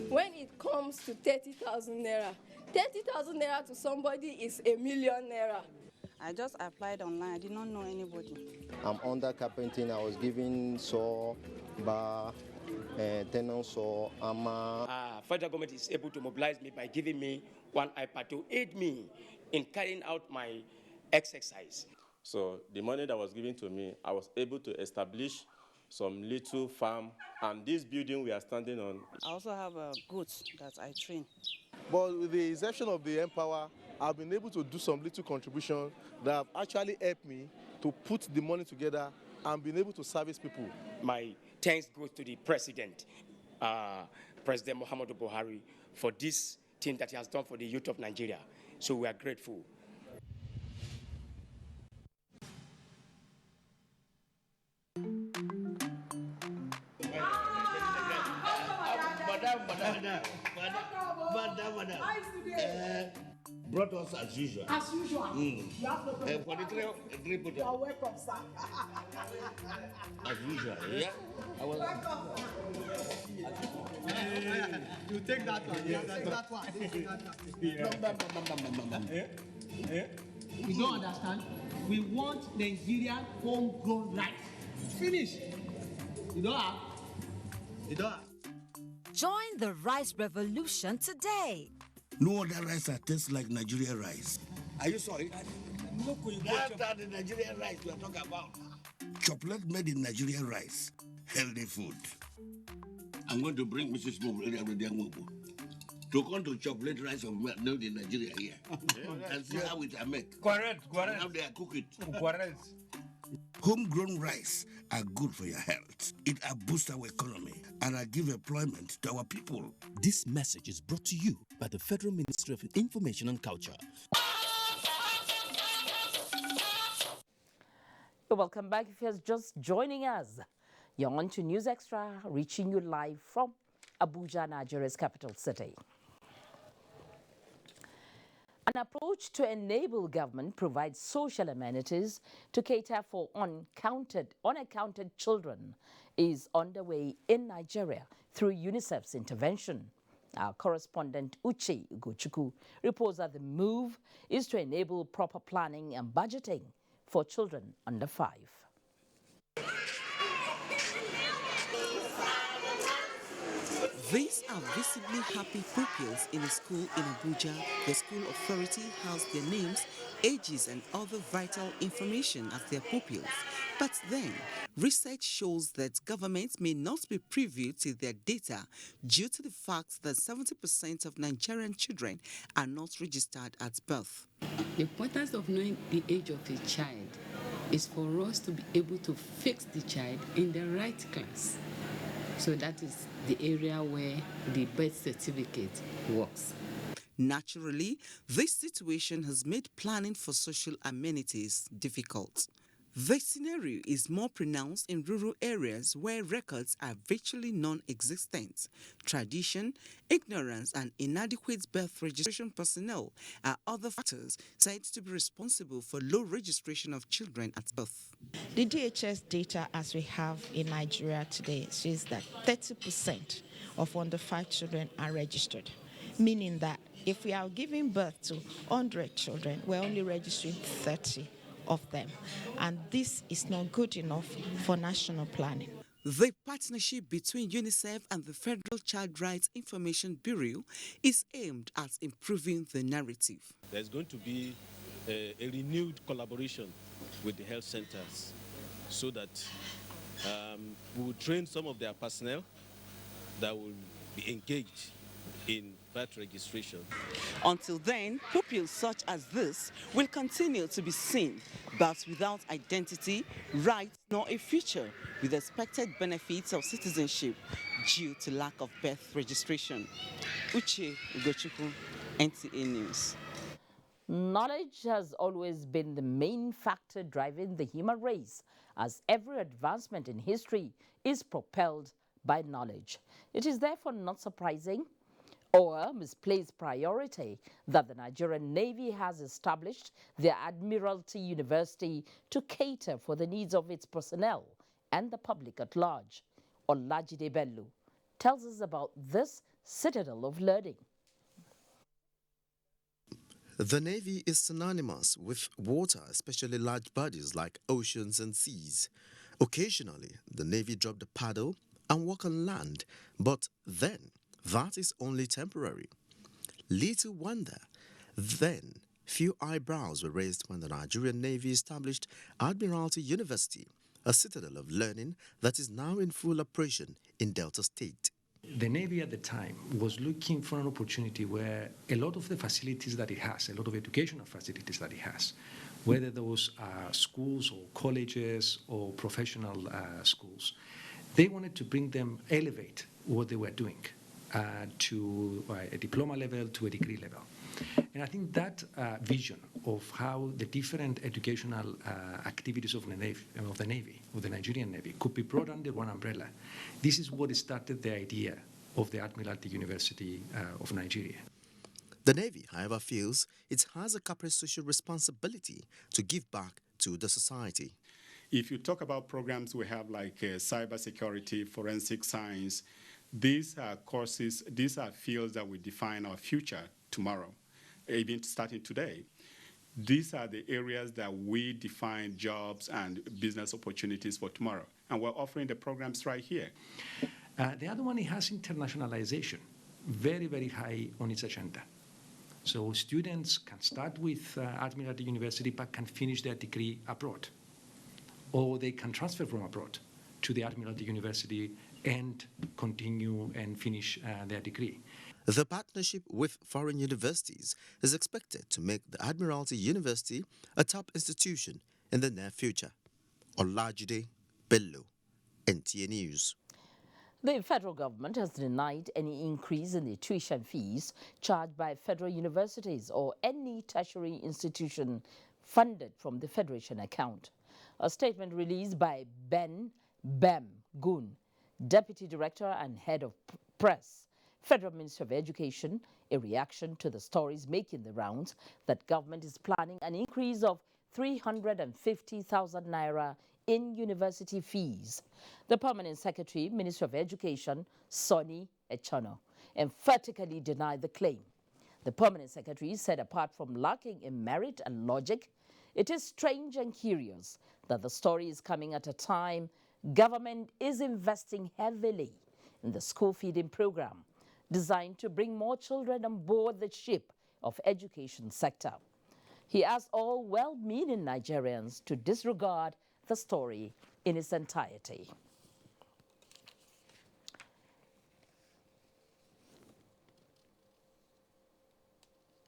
When it comes to 30,000 naira, 30,000 naira to somebody is a million naira. I just applied online. I did not know anybody. I'm under carpenting. I was given saw, bar, tenant saw, hammer. Federal government is able to mobilize me by giving me one iPad to aid me in carrying out my exercise. So the money that was given to me, I was able to establish some little farm, and this building we are standing on. I also have goats that I train. But with the exception of the Empower, I've been able to do some little contribution that have actually helped me to put the money together and been able to service people. My thanks goes to the President, President Muhammadu Buhari, for this thing that he has done for the youth of Nigeria. So we are grateful. Madam. Brought us as usual. As usual. You have no problem. For the three you are welcome, sir. As usual, yeah? Welcome. You take that one. Yeah, take that one. You don't understand? We want Nigerian homegrown rice. Finish. You don't have? You don't have? Join the rice revolution today. No other rice that tastes like Nigerian rice. Are you sorry? That's the Nigerian rice we are talking about. Chocolate made in Nigerian rice. Healthy food. I'm going to bring Mrs. Mobu to come to chocolate rice of made in Nigeria here. And see how it are made. Correct. How they are cook it. Homegrown rice are good for your health. It boosts our economy and give employment to our people. This message is brought to you by the Federal Ministry of Information and Culture. Welcome back if you're just joining us. You're on to News Extra, reaching you live from Abuja, Nigeria's capital city. An approach to enable government provide social amenities to cater for unaccounted children is underway in Nigeria through UNICEF's intervention. Our correspondent Uche Ugochukwu reports that the move is to enable proper planning and budgeting for children under 5. These are visibly happy pupils in a school in Abuja. The school authority has their names, ages and other vital information as their pupils. But then, research shows that governments may not be privy to their data due to the fact that 70% of Nigerian children are not registered at birth. The importance of knowing the age of a child is for us to be able to fix the child in the right class. So that is the area where the birth certificate works. Naturally, this situation has made planning for social amenities difficult. The scenario is more pronounced in rural areas where records are virtually non-existent. Tradition, ignorance, and inadequate birth registration personnel are other factors said to be responsible for low registration of children at birth. The DHS data as we have in Nigeria today shows that 30% of under 5 children are registered, meaning that if we are giving birth to 100 children, we're only registering 30 of them, and this is not good enough for national planning. The partnership between UNICEF and the Federal Child Rights Information Bureau is aimed at improving the narrative. There's going to be a renewed collaboration with the health centers so that we will train some of their personnel that will be engaged in birth registration. Until then, pupils such as this will continue to be seen, but without identity, rights, nor a future with expected benefits of citizenship due to lack of birth registration. Uche Ugochukwu, NTA News. Knowledge has always been the main factor driving the human race, as every advancement in history is propelled by knowledge. It is therefore not surprising or misplaced priority that the Nigerian Navy has established the Admiralty University to cater for the needs of its personnel and the public at large. Olajide Bello tells us about this citadel of learning. The Navy is synonymous with water, especially large bodies like oceans and seas. Occasionally, the Navy drop the paddle and walk on land, but then that is only temporary. Little wonder, then few eyebrows were raised when the Nigerian Navy established Admiralty University, a citadel of learning that is now in full operation in Delta State. The Navy at the time was looking for an opportunity where a lot of the facilities that it has, a lot of educational facilities that it has, whether those are schools or colleges or professional schools, they wanted to bring them, elevate what they were doing to a diploma level, to a degree level. And I think that vision of how the different educational activities of the Nigerian Navy, could be brought under one umbrella. This is what started the idea of the Admiralty University of Nigeria. The Navy, however, feels it has a corporate social responsibility to give back to the society. If you talk about programs we have like cybersecurity, forensic science, these are courses, these are fields that will define our future tomorrow, even starting today. These are the areas that we define jobs and business opportunities for tomorrow. And we're offering the programs right here. The other one, it has internationalization, very, very high on its agenda. So students can start with Admiralty University but can finish their degree abroad. Or they can transfer from abroad to the Admiralty University and continue and finish their degree. The partnership with foreign universities is expected to make the Admiralty University a top institution in the near future. Olajide Bello, NTA News. The federal government has denied any increase in the tuition fees charged by federal universities or any tertiary institution funded from the Federation account. A statement released by Ben Bem Gun, Deputy Director and Head of Press, Federal Ministry of Education, a reaction to the stories making the rounds that government is planning an increase of 350,000 naira in university fees. The Permanent Secretary, Ministry of Education, Sonny Echano, emphatically denied the claim. The Permanent Secretary said apart from lacking in merit and logic, it is strange and curious that the story is coming at a time government is investing heavily in the school feeding program, designed to bring more children on board the ship of education sector. He asked all well-meaning Nigerians to disregard the story in its entirety.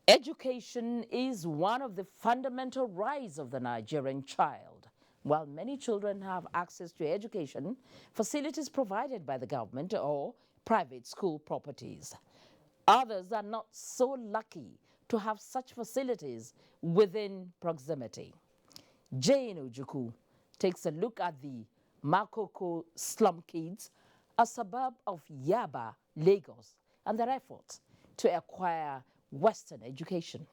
Education is one of the fundamental rights of the Nigerian child. While many children have access to education, facilities provided by the government or private school properties, others are not so lucky to have such facilities within proximity. Jane Ojukwu takes a look at the Makoko slum kids, a suburb of Yaba, Lagos, and their efforts to acquire Western education.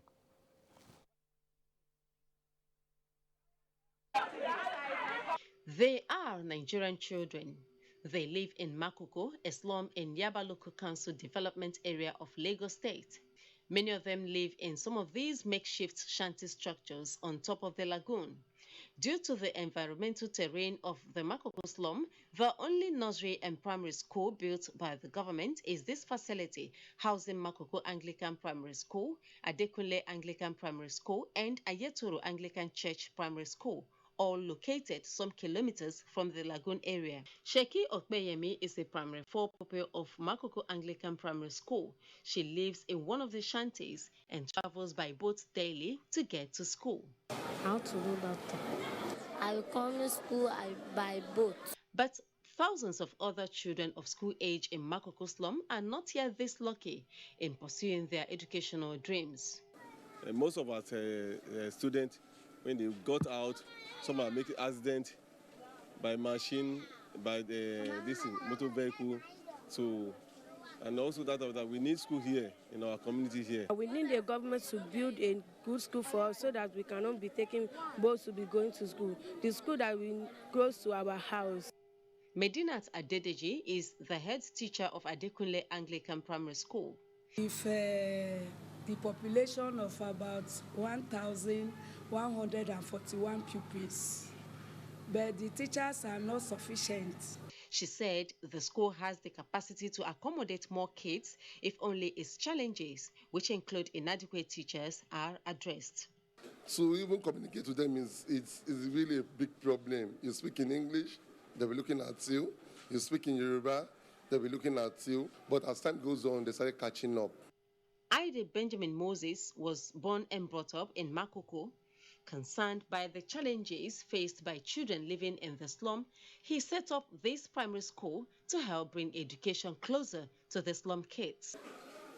They are Nigerian children. They live in Makoko, a slum in Yaba Local Council Development Area of Lagos State. Many of them live in some of these makeshift shanty structures on top of the lagoon. Due to the environmental terrain of the Makoko slum, the only nursery and primary school built by the government is this facility, housing Makoko Anglican Primary School, Adekunle Anglican Primary School, and Ayetoro Anglican Church Primary School, all located some kilometers from the lagoon area. Sheki Okpeyemi is a primary 4 pupil of Makoko Anglican Primary School. She lives in one of the shanties and travels by boat daily to get to school. How to do that? I come to school by boat. But thousands of other children of school age in Makoko slum are not yet this lucky in pursuing their educational dreams. Most of our students, when they got out, some are making accident by machine, by this motor vehicle. So, and also that we need school here in our community here. We need the government to build a good school for us so that we cannot be taking boats to be going to school. The school that we close to our house. Medinat Adedeji is the head teacher of Adekunle Anglican Primary School. If the population of about 1,141 pupils, but the teachers are not sufficient. She said the school has the capacity to accommodate more kids if only its challenges, which include inadequate teachers, are addressed. So even communicate with them is really a big problem. You speak in English, they'll be looking at you. You speak in Yoruba, they'll be looking at you. But as time goes on, they started catching up. Ide Benjamin Moses was born and brought up in Makoko. Concerned by the challenges faced by children living in the slum, he set up this primary school to help bring education closer to the slum kids.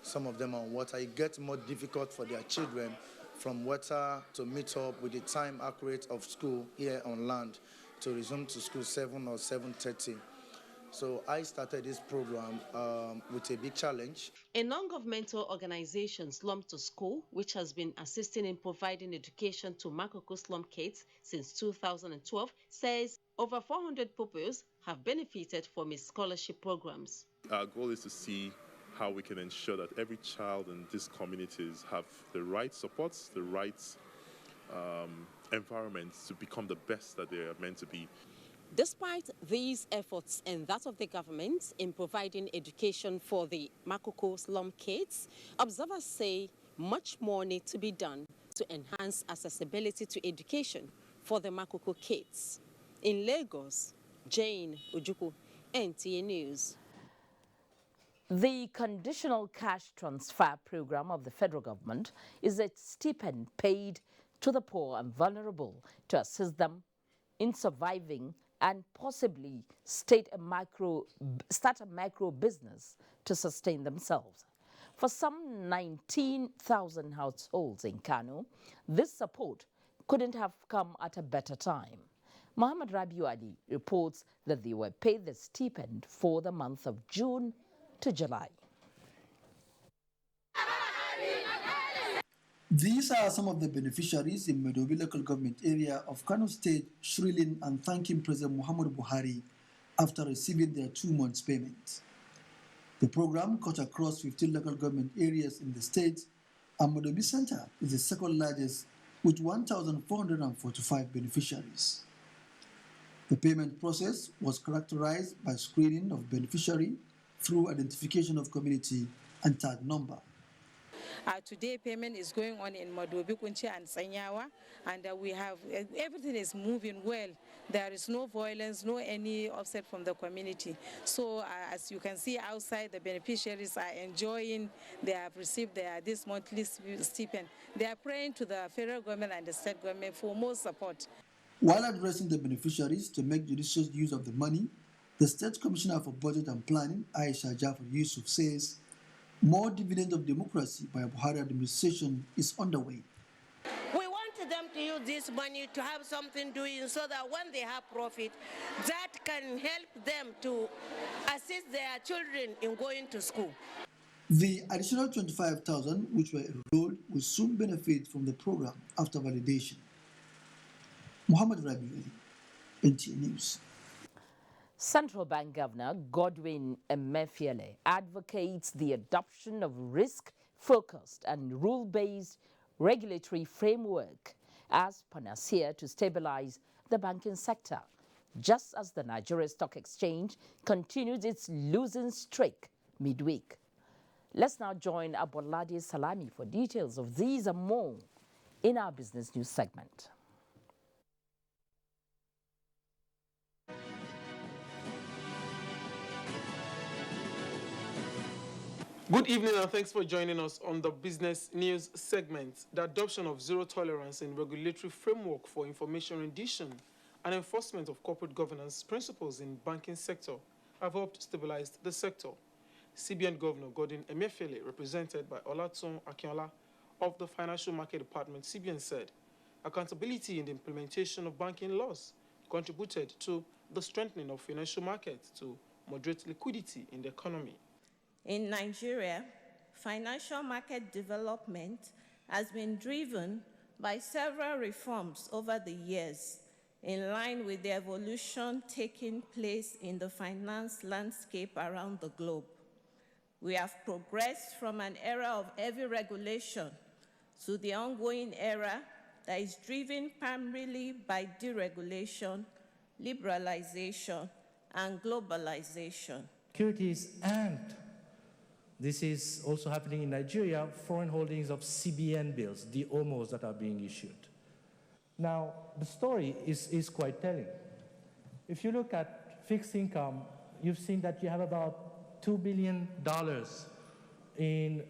Some of them on water, it gets more difficult for their children from water to meet up with the time accurate of school here on land to resume to school 7 or 7:30. So I started this program with a big challenge. A non-governmental organization, Slum to School, which has been assisting in providing education to Makoko slum kids since 2012, says over 400 pupils have benefited from its scholarship programs. Our goal is to see how we can ensure that every child in these communities have the right supports, the right environments to become the best that they are meant to be. Despite these efforts and that of the government in providing education for the Makoko slum kids, observers say much more needs to be done to enhance accessibility to education for the Makoko kids. In Lagos, Jane Ojukwu, NTA News. The conditional cash transfer program of the federal government is a stipend paid to the poor and vulnerable to assist them in surviving and possibly start a micro business to sustain themselves. For some 19,000 households in Kano, this support couldn't have come at a better time. Muhammad Rabiu Ali reports that they were paid the stipend for the month of June to July. These are some of the beneficiaries in Medobi local government area of Kano State shrilling and thanking President Muhammadu Buhari after receiving their 2 months' payment. The program cut across 15 local government areas in the state, and Medobi Center is the second largest with 1,445 beneficiaries. The payment process was characterized by screening of beneficiary, through identification of community and tag number. Today, payment is going on in Madobi, Kunchi, and Sanyawa, and we have everything is moving well. There is no violence, no any offset from the community. So, as you can see outside, the beneficiaries are enjoying. They have received this monthly stipend. They are praying to the federal government and the state government for more support. While addressing the beneficiaries to make judicious use of the money, the State Commissioner for Budget and Planning, Aisha Jafar Yusuf, says more dividend of democracy by Buhari administration is underway. We want them to use this money to have something doing so that when they have profit, that can help them to assist their children in going to school. The additional 25,000 which were enrolled will soon benefit from the program after validation. Muhammad Rabiu, NTA News. Central Bank Governor Godwin Emefiele advocates the adoption of risk-focused and rule-based regulatory framework as panacea to stabilize the banking sector, just as the Nigeria Stock Exchange continues its losing streak midweek. Let's now join Abolade Salami for details of these and more in our business news segment. Good evening and thanks for joining us on the business news segment. The adoption of zero tolerance and regulatory framework for information rendition and enforcement of corporate governance principles in banking sector have helped stabilize the sector. CBN Governor Godwin Emefiele, represented by Olatun Akinola of the Financial Market Department, CBN said accountability in the implementation of banking laws contributed to the strengthening of financial markets to moderate liquidity in the economy. In Nigeria, financial market development has been driven by several reforms over the years, in line with the evolution taking place in the finance landscape around the globe. We have progressed from an era of heavy regulation to the ongoing era that is driven primarily by deregulation, liberalization, and globalization. Securities, and this is also happening in Nigeria, foreign holdings of CBN bills, the OMOs that are being issued. Now, the story is quite telling. If you look at fixed income, you've seen that you have about $2 billion in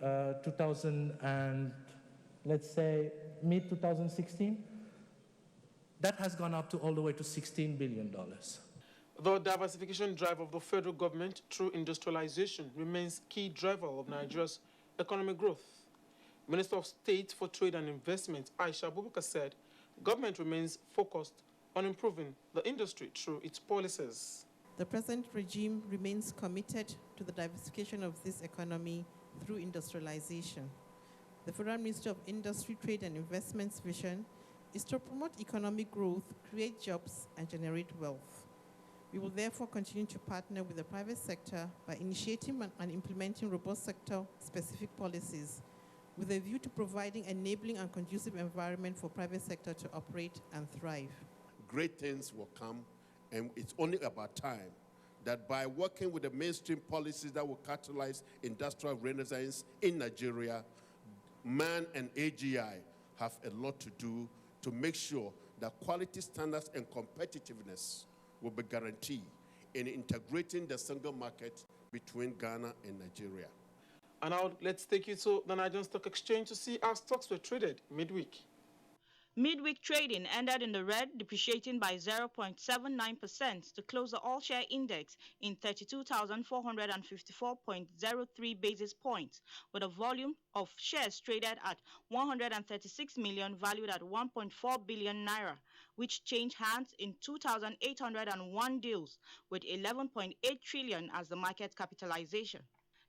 2000 and, let's say, mid-2016. That has gone up to all the way to $16 billion. The diversification drive of the federal government through industrialization remains key driver of Nigeria's economic growth. Minister of State for Trade and Investment, Aisha Abubakar, said government remains focused on improving the industry through its policies. The present regime remains committed to the diversification of this economy through industrialization. The Federal Ministry of Industry, Trade and Investment's vision is to promote economic growth, create jobs, and generate wealth. We will therefore continue to partner with the private sector by initiating and implementing robust sector-specific policies with a view to providing enabling and conducive environment for private sector to operate and thrive. Great things will come, and it's only about time that by working with the mainstream policies that will catalyze industrial renaissance in Nigeria, MAN and AGI have a lot to do to make sure that quality standards and competitiveness will be guaranteed in integrating the single market between Ghana and Nigeria. And now let's take you to the Nigerian Stock Exchange to see how stocks were traded midweek. Midweek trading ended in the red, depreciating by 0.79% to close the all-share index in 32,454.03 basis points, with a volume of shares traded at 136 million, valued at 1.4 billion naira, which changed hands in 2,801 deals, with 11.8 trillion as the market capitalization.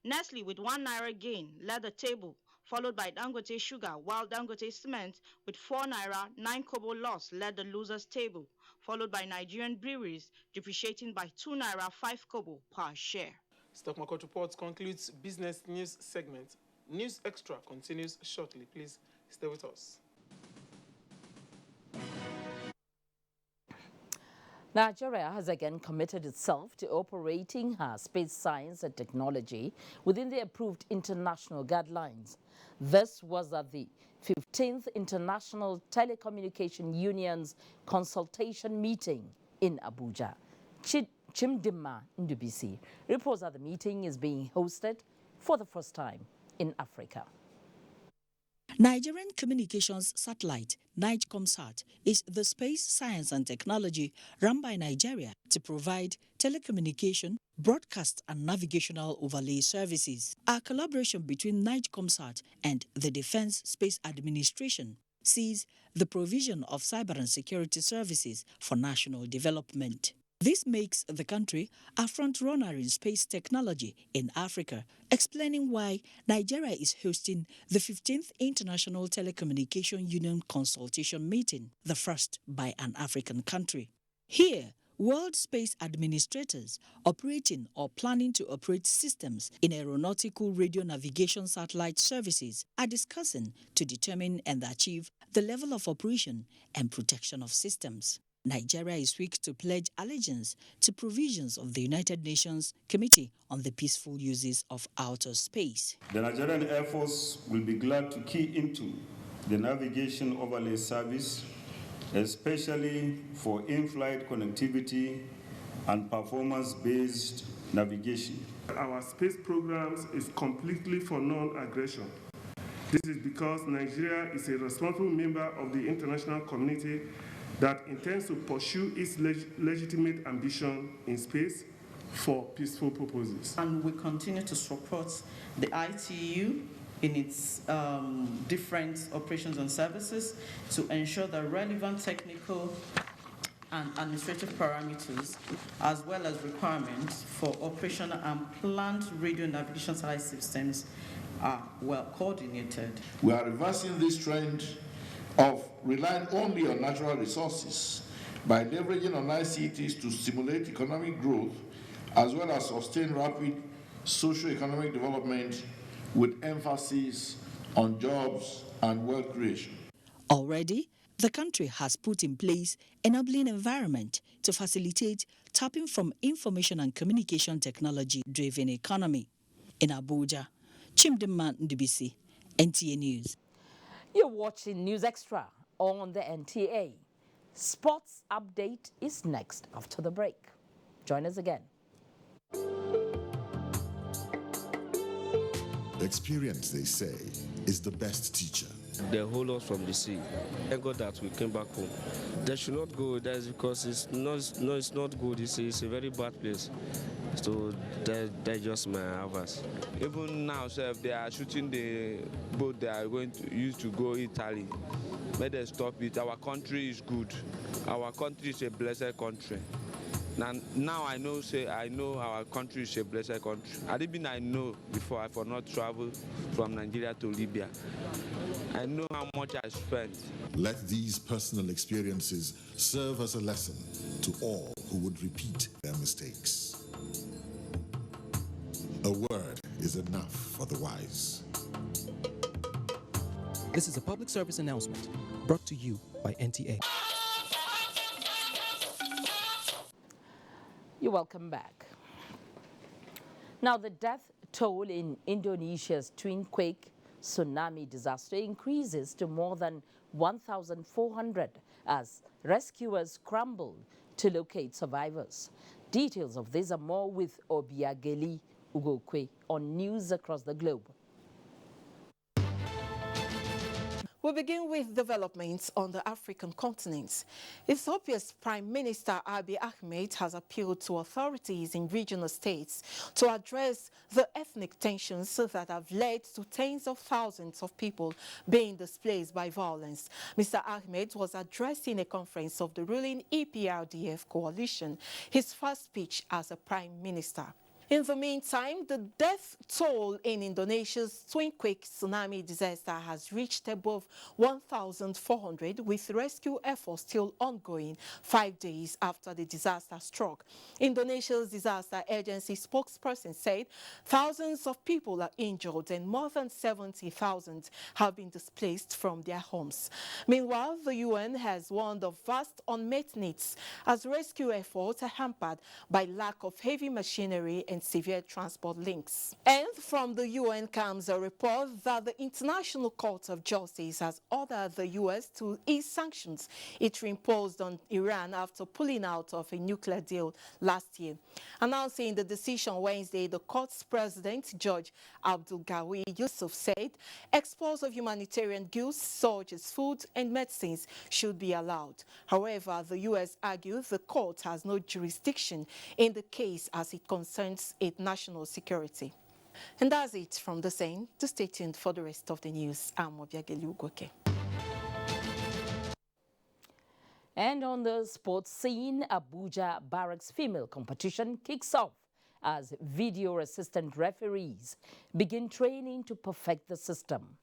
Nestle, with 1 naira gain, led the table, followed by Dangote Sugar, while Dangote Cement, with 4 naira, 9 kobo loss, led the losers table, followed by Nigerian breweries, depreciating by 2 naira, 5 kobo per share. Stock Market Reports concludes business news segment. News Extra continues shortly. Please stay with us. Nigeria has again committed itself to operating her space science and technology within the approved international guidelines. This was at the 15th International Telecommunication Union's consultation meeting in Abuja. Chimdima Ndubisi reports that the meeting is being hosted for the first time in Africa. Nigerian communications satellite, NIGCOMSAT, is the space science and technology run by Nigeria to provide telecommunication, broadcast and navigational overlay services. Our collaboration between NIGCOMSAT and the Defense Space Administration sees the provision of cyber and security services for national development. This makes the country a front-runner in space technology in Africa, explaining why Nigeria is hosting the 15th International Telecommunication Union consultation meeting, the first by an African country. Here, world space administrators operating or planning to operate systems in aeronautical radio navigation satellite services are discussing to determine and achieve the level of operation and protection of systems. Nigeria is quick to pledge allegiance to provisions of the United Nations Committee on the Peaceful Uses of Outer Space. The Nigerian Air Force will be glad to key into the navigation overlay service, especially for in-flight connectivity and performance-based navigation. Our space programs is completely for non-aggression. This is because Nigeria is a responsible member of the international community that intends to pursue its legitimate ambition in space for peaceful purposes. And we continue to support the ITU in its different operations and services to ensure that relevant technical and administrative parameters, as well as requirements for operational and planned radio navigation satellite systems, are well coordinated. We are reversing this trend of relying only on natural resources by leveraging on ICTs to stimulate economic growth as well as sustain rapid socio-economic development with emphasis on jobs and wealth creation. Already, the country has put in place enabling environment to facilitate tapping from information and communication technology-driven economy. In Abuja, Chimdima Ndubisi, NTA News. You're watching News Extra on the NTA. Sports update is next after the break. Join us again. Experience, they say, is the best teacher. They hold us from the sea. Thank God that we came back home. They should not go there because it's not good. It's a very bad place. So they just may have us. Even now, sir, they are shooting the boat they are going to use to go Italy. May they stop it. Our country is good. Our country is a blessed country. Now I know our country is a blessed country. I know before I for not travel from Nigeria to Libya. I know how much I spent. Let these personal experiences serve as a lesson to all who would repeat their mistakes. A word is enough for the wise. This is a public service announcement brought to you by NTA. You're welcome back. Now, the death toll in Indonesia's twin quake tsunami disaster increases to more than 1,400 as rescuers scramble to locate survivors. Details of this and more with Obiageli Ugokwe on News Across the Globe. We begin with developments on the African continent. Ethiopia's Prime Minister Abiy Ahmed has appealed to authorities in regional states to address the ethnic tensions that have led to tens of thousands of people being displaced by violence. Mr. Ahmed was addressing a conference of the ruling EPRDF coalition, his first speech as a Prime Minister. In the meantime, the death toll in Indonesia's twin quake tsunami disaster has reached above 1,400, with rescue efforts still ongoing 5 days after the disaster struck. Indonesia's disaster agency spokesperson said thousands of people are injured and more than 70,000 have been displaced from their homes. Meanwhile, the UN has warned of vast unmet needs as rescue efforts are hampered by lack of heavy machinery and severe transport links. And from the UN comes a report that the International Court of Justice has ordered the US to ease sanctions it imposed on Iran after pulling out of a nuclear deal last year. Announcing the decision Wednesday, the court's president, Judge Abdulgawi Yusuf, said exports of humanitarian goods such as food and medicines should be allowed. However, the US argued the court has no jurisdiction in the case as it concerns its national security. And that's it from the scene. To stay tuned for the rest of the news. I'm Obiageli Ugoke. And on the sports scene, Abuja Barracks female competition kicks off as video assistant referees begin training to perfect the system.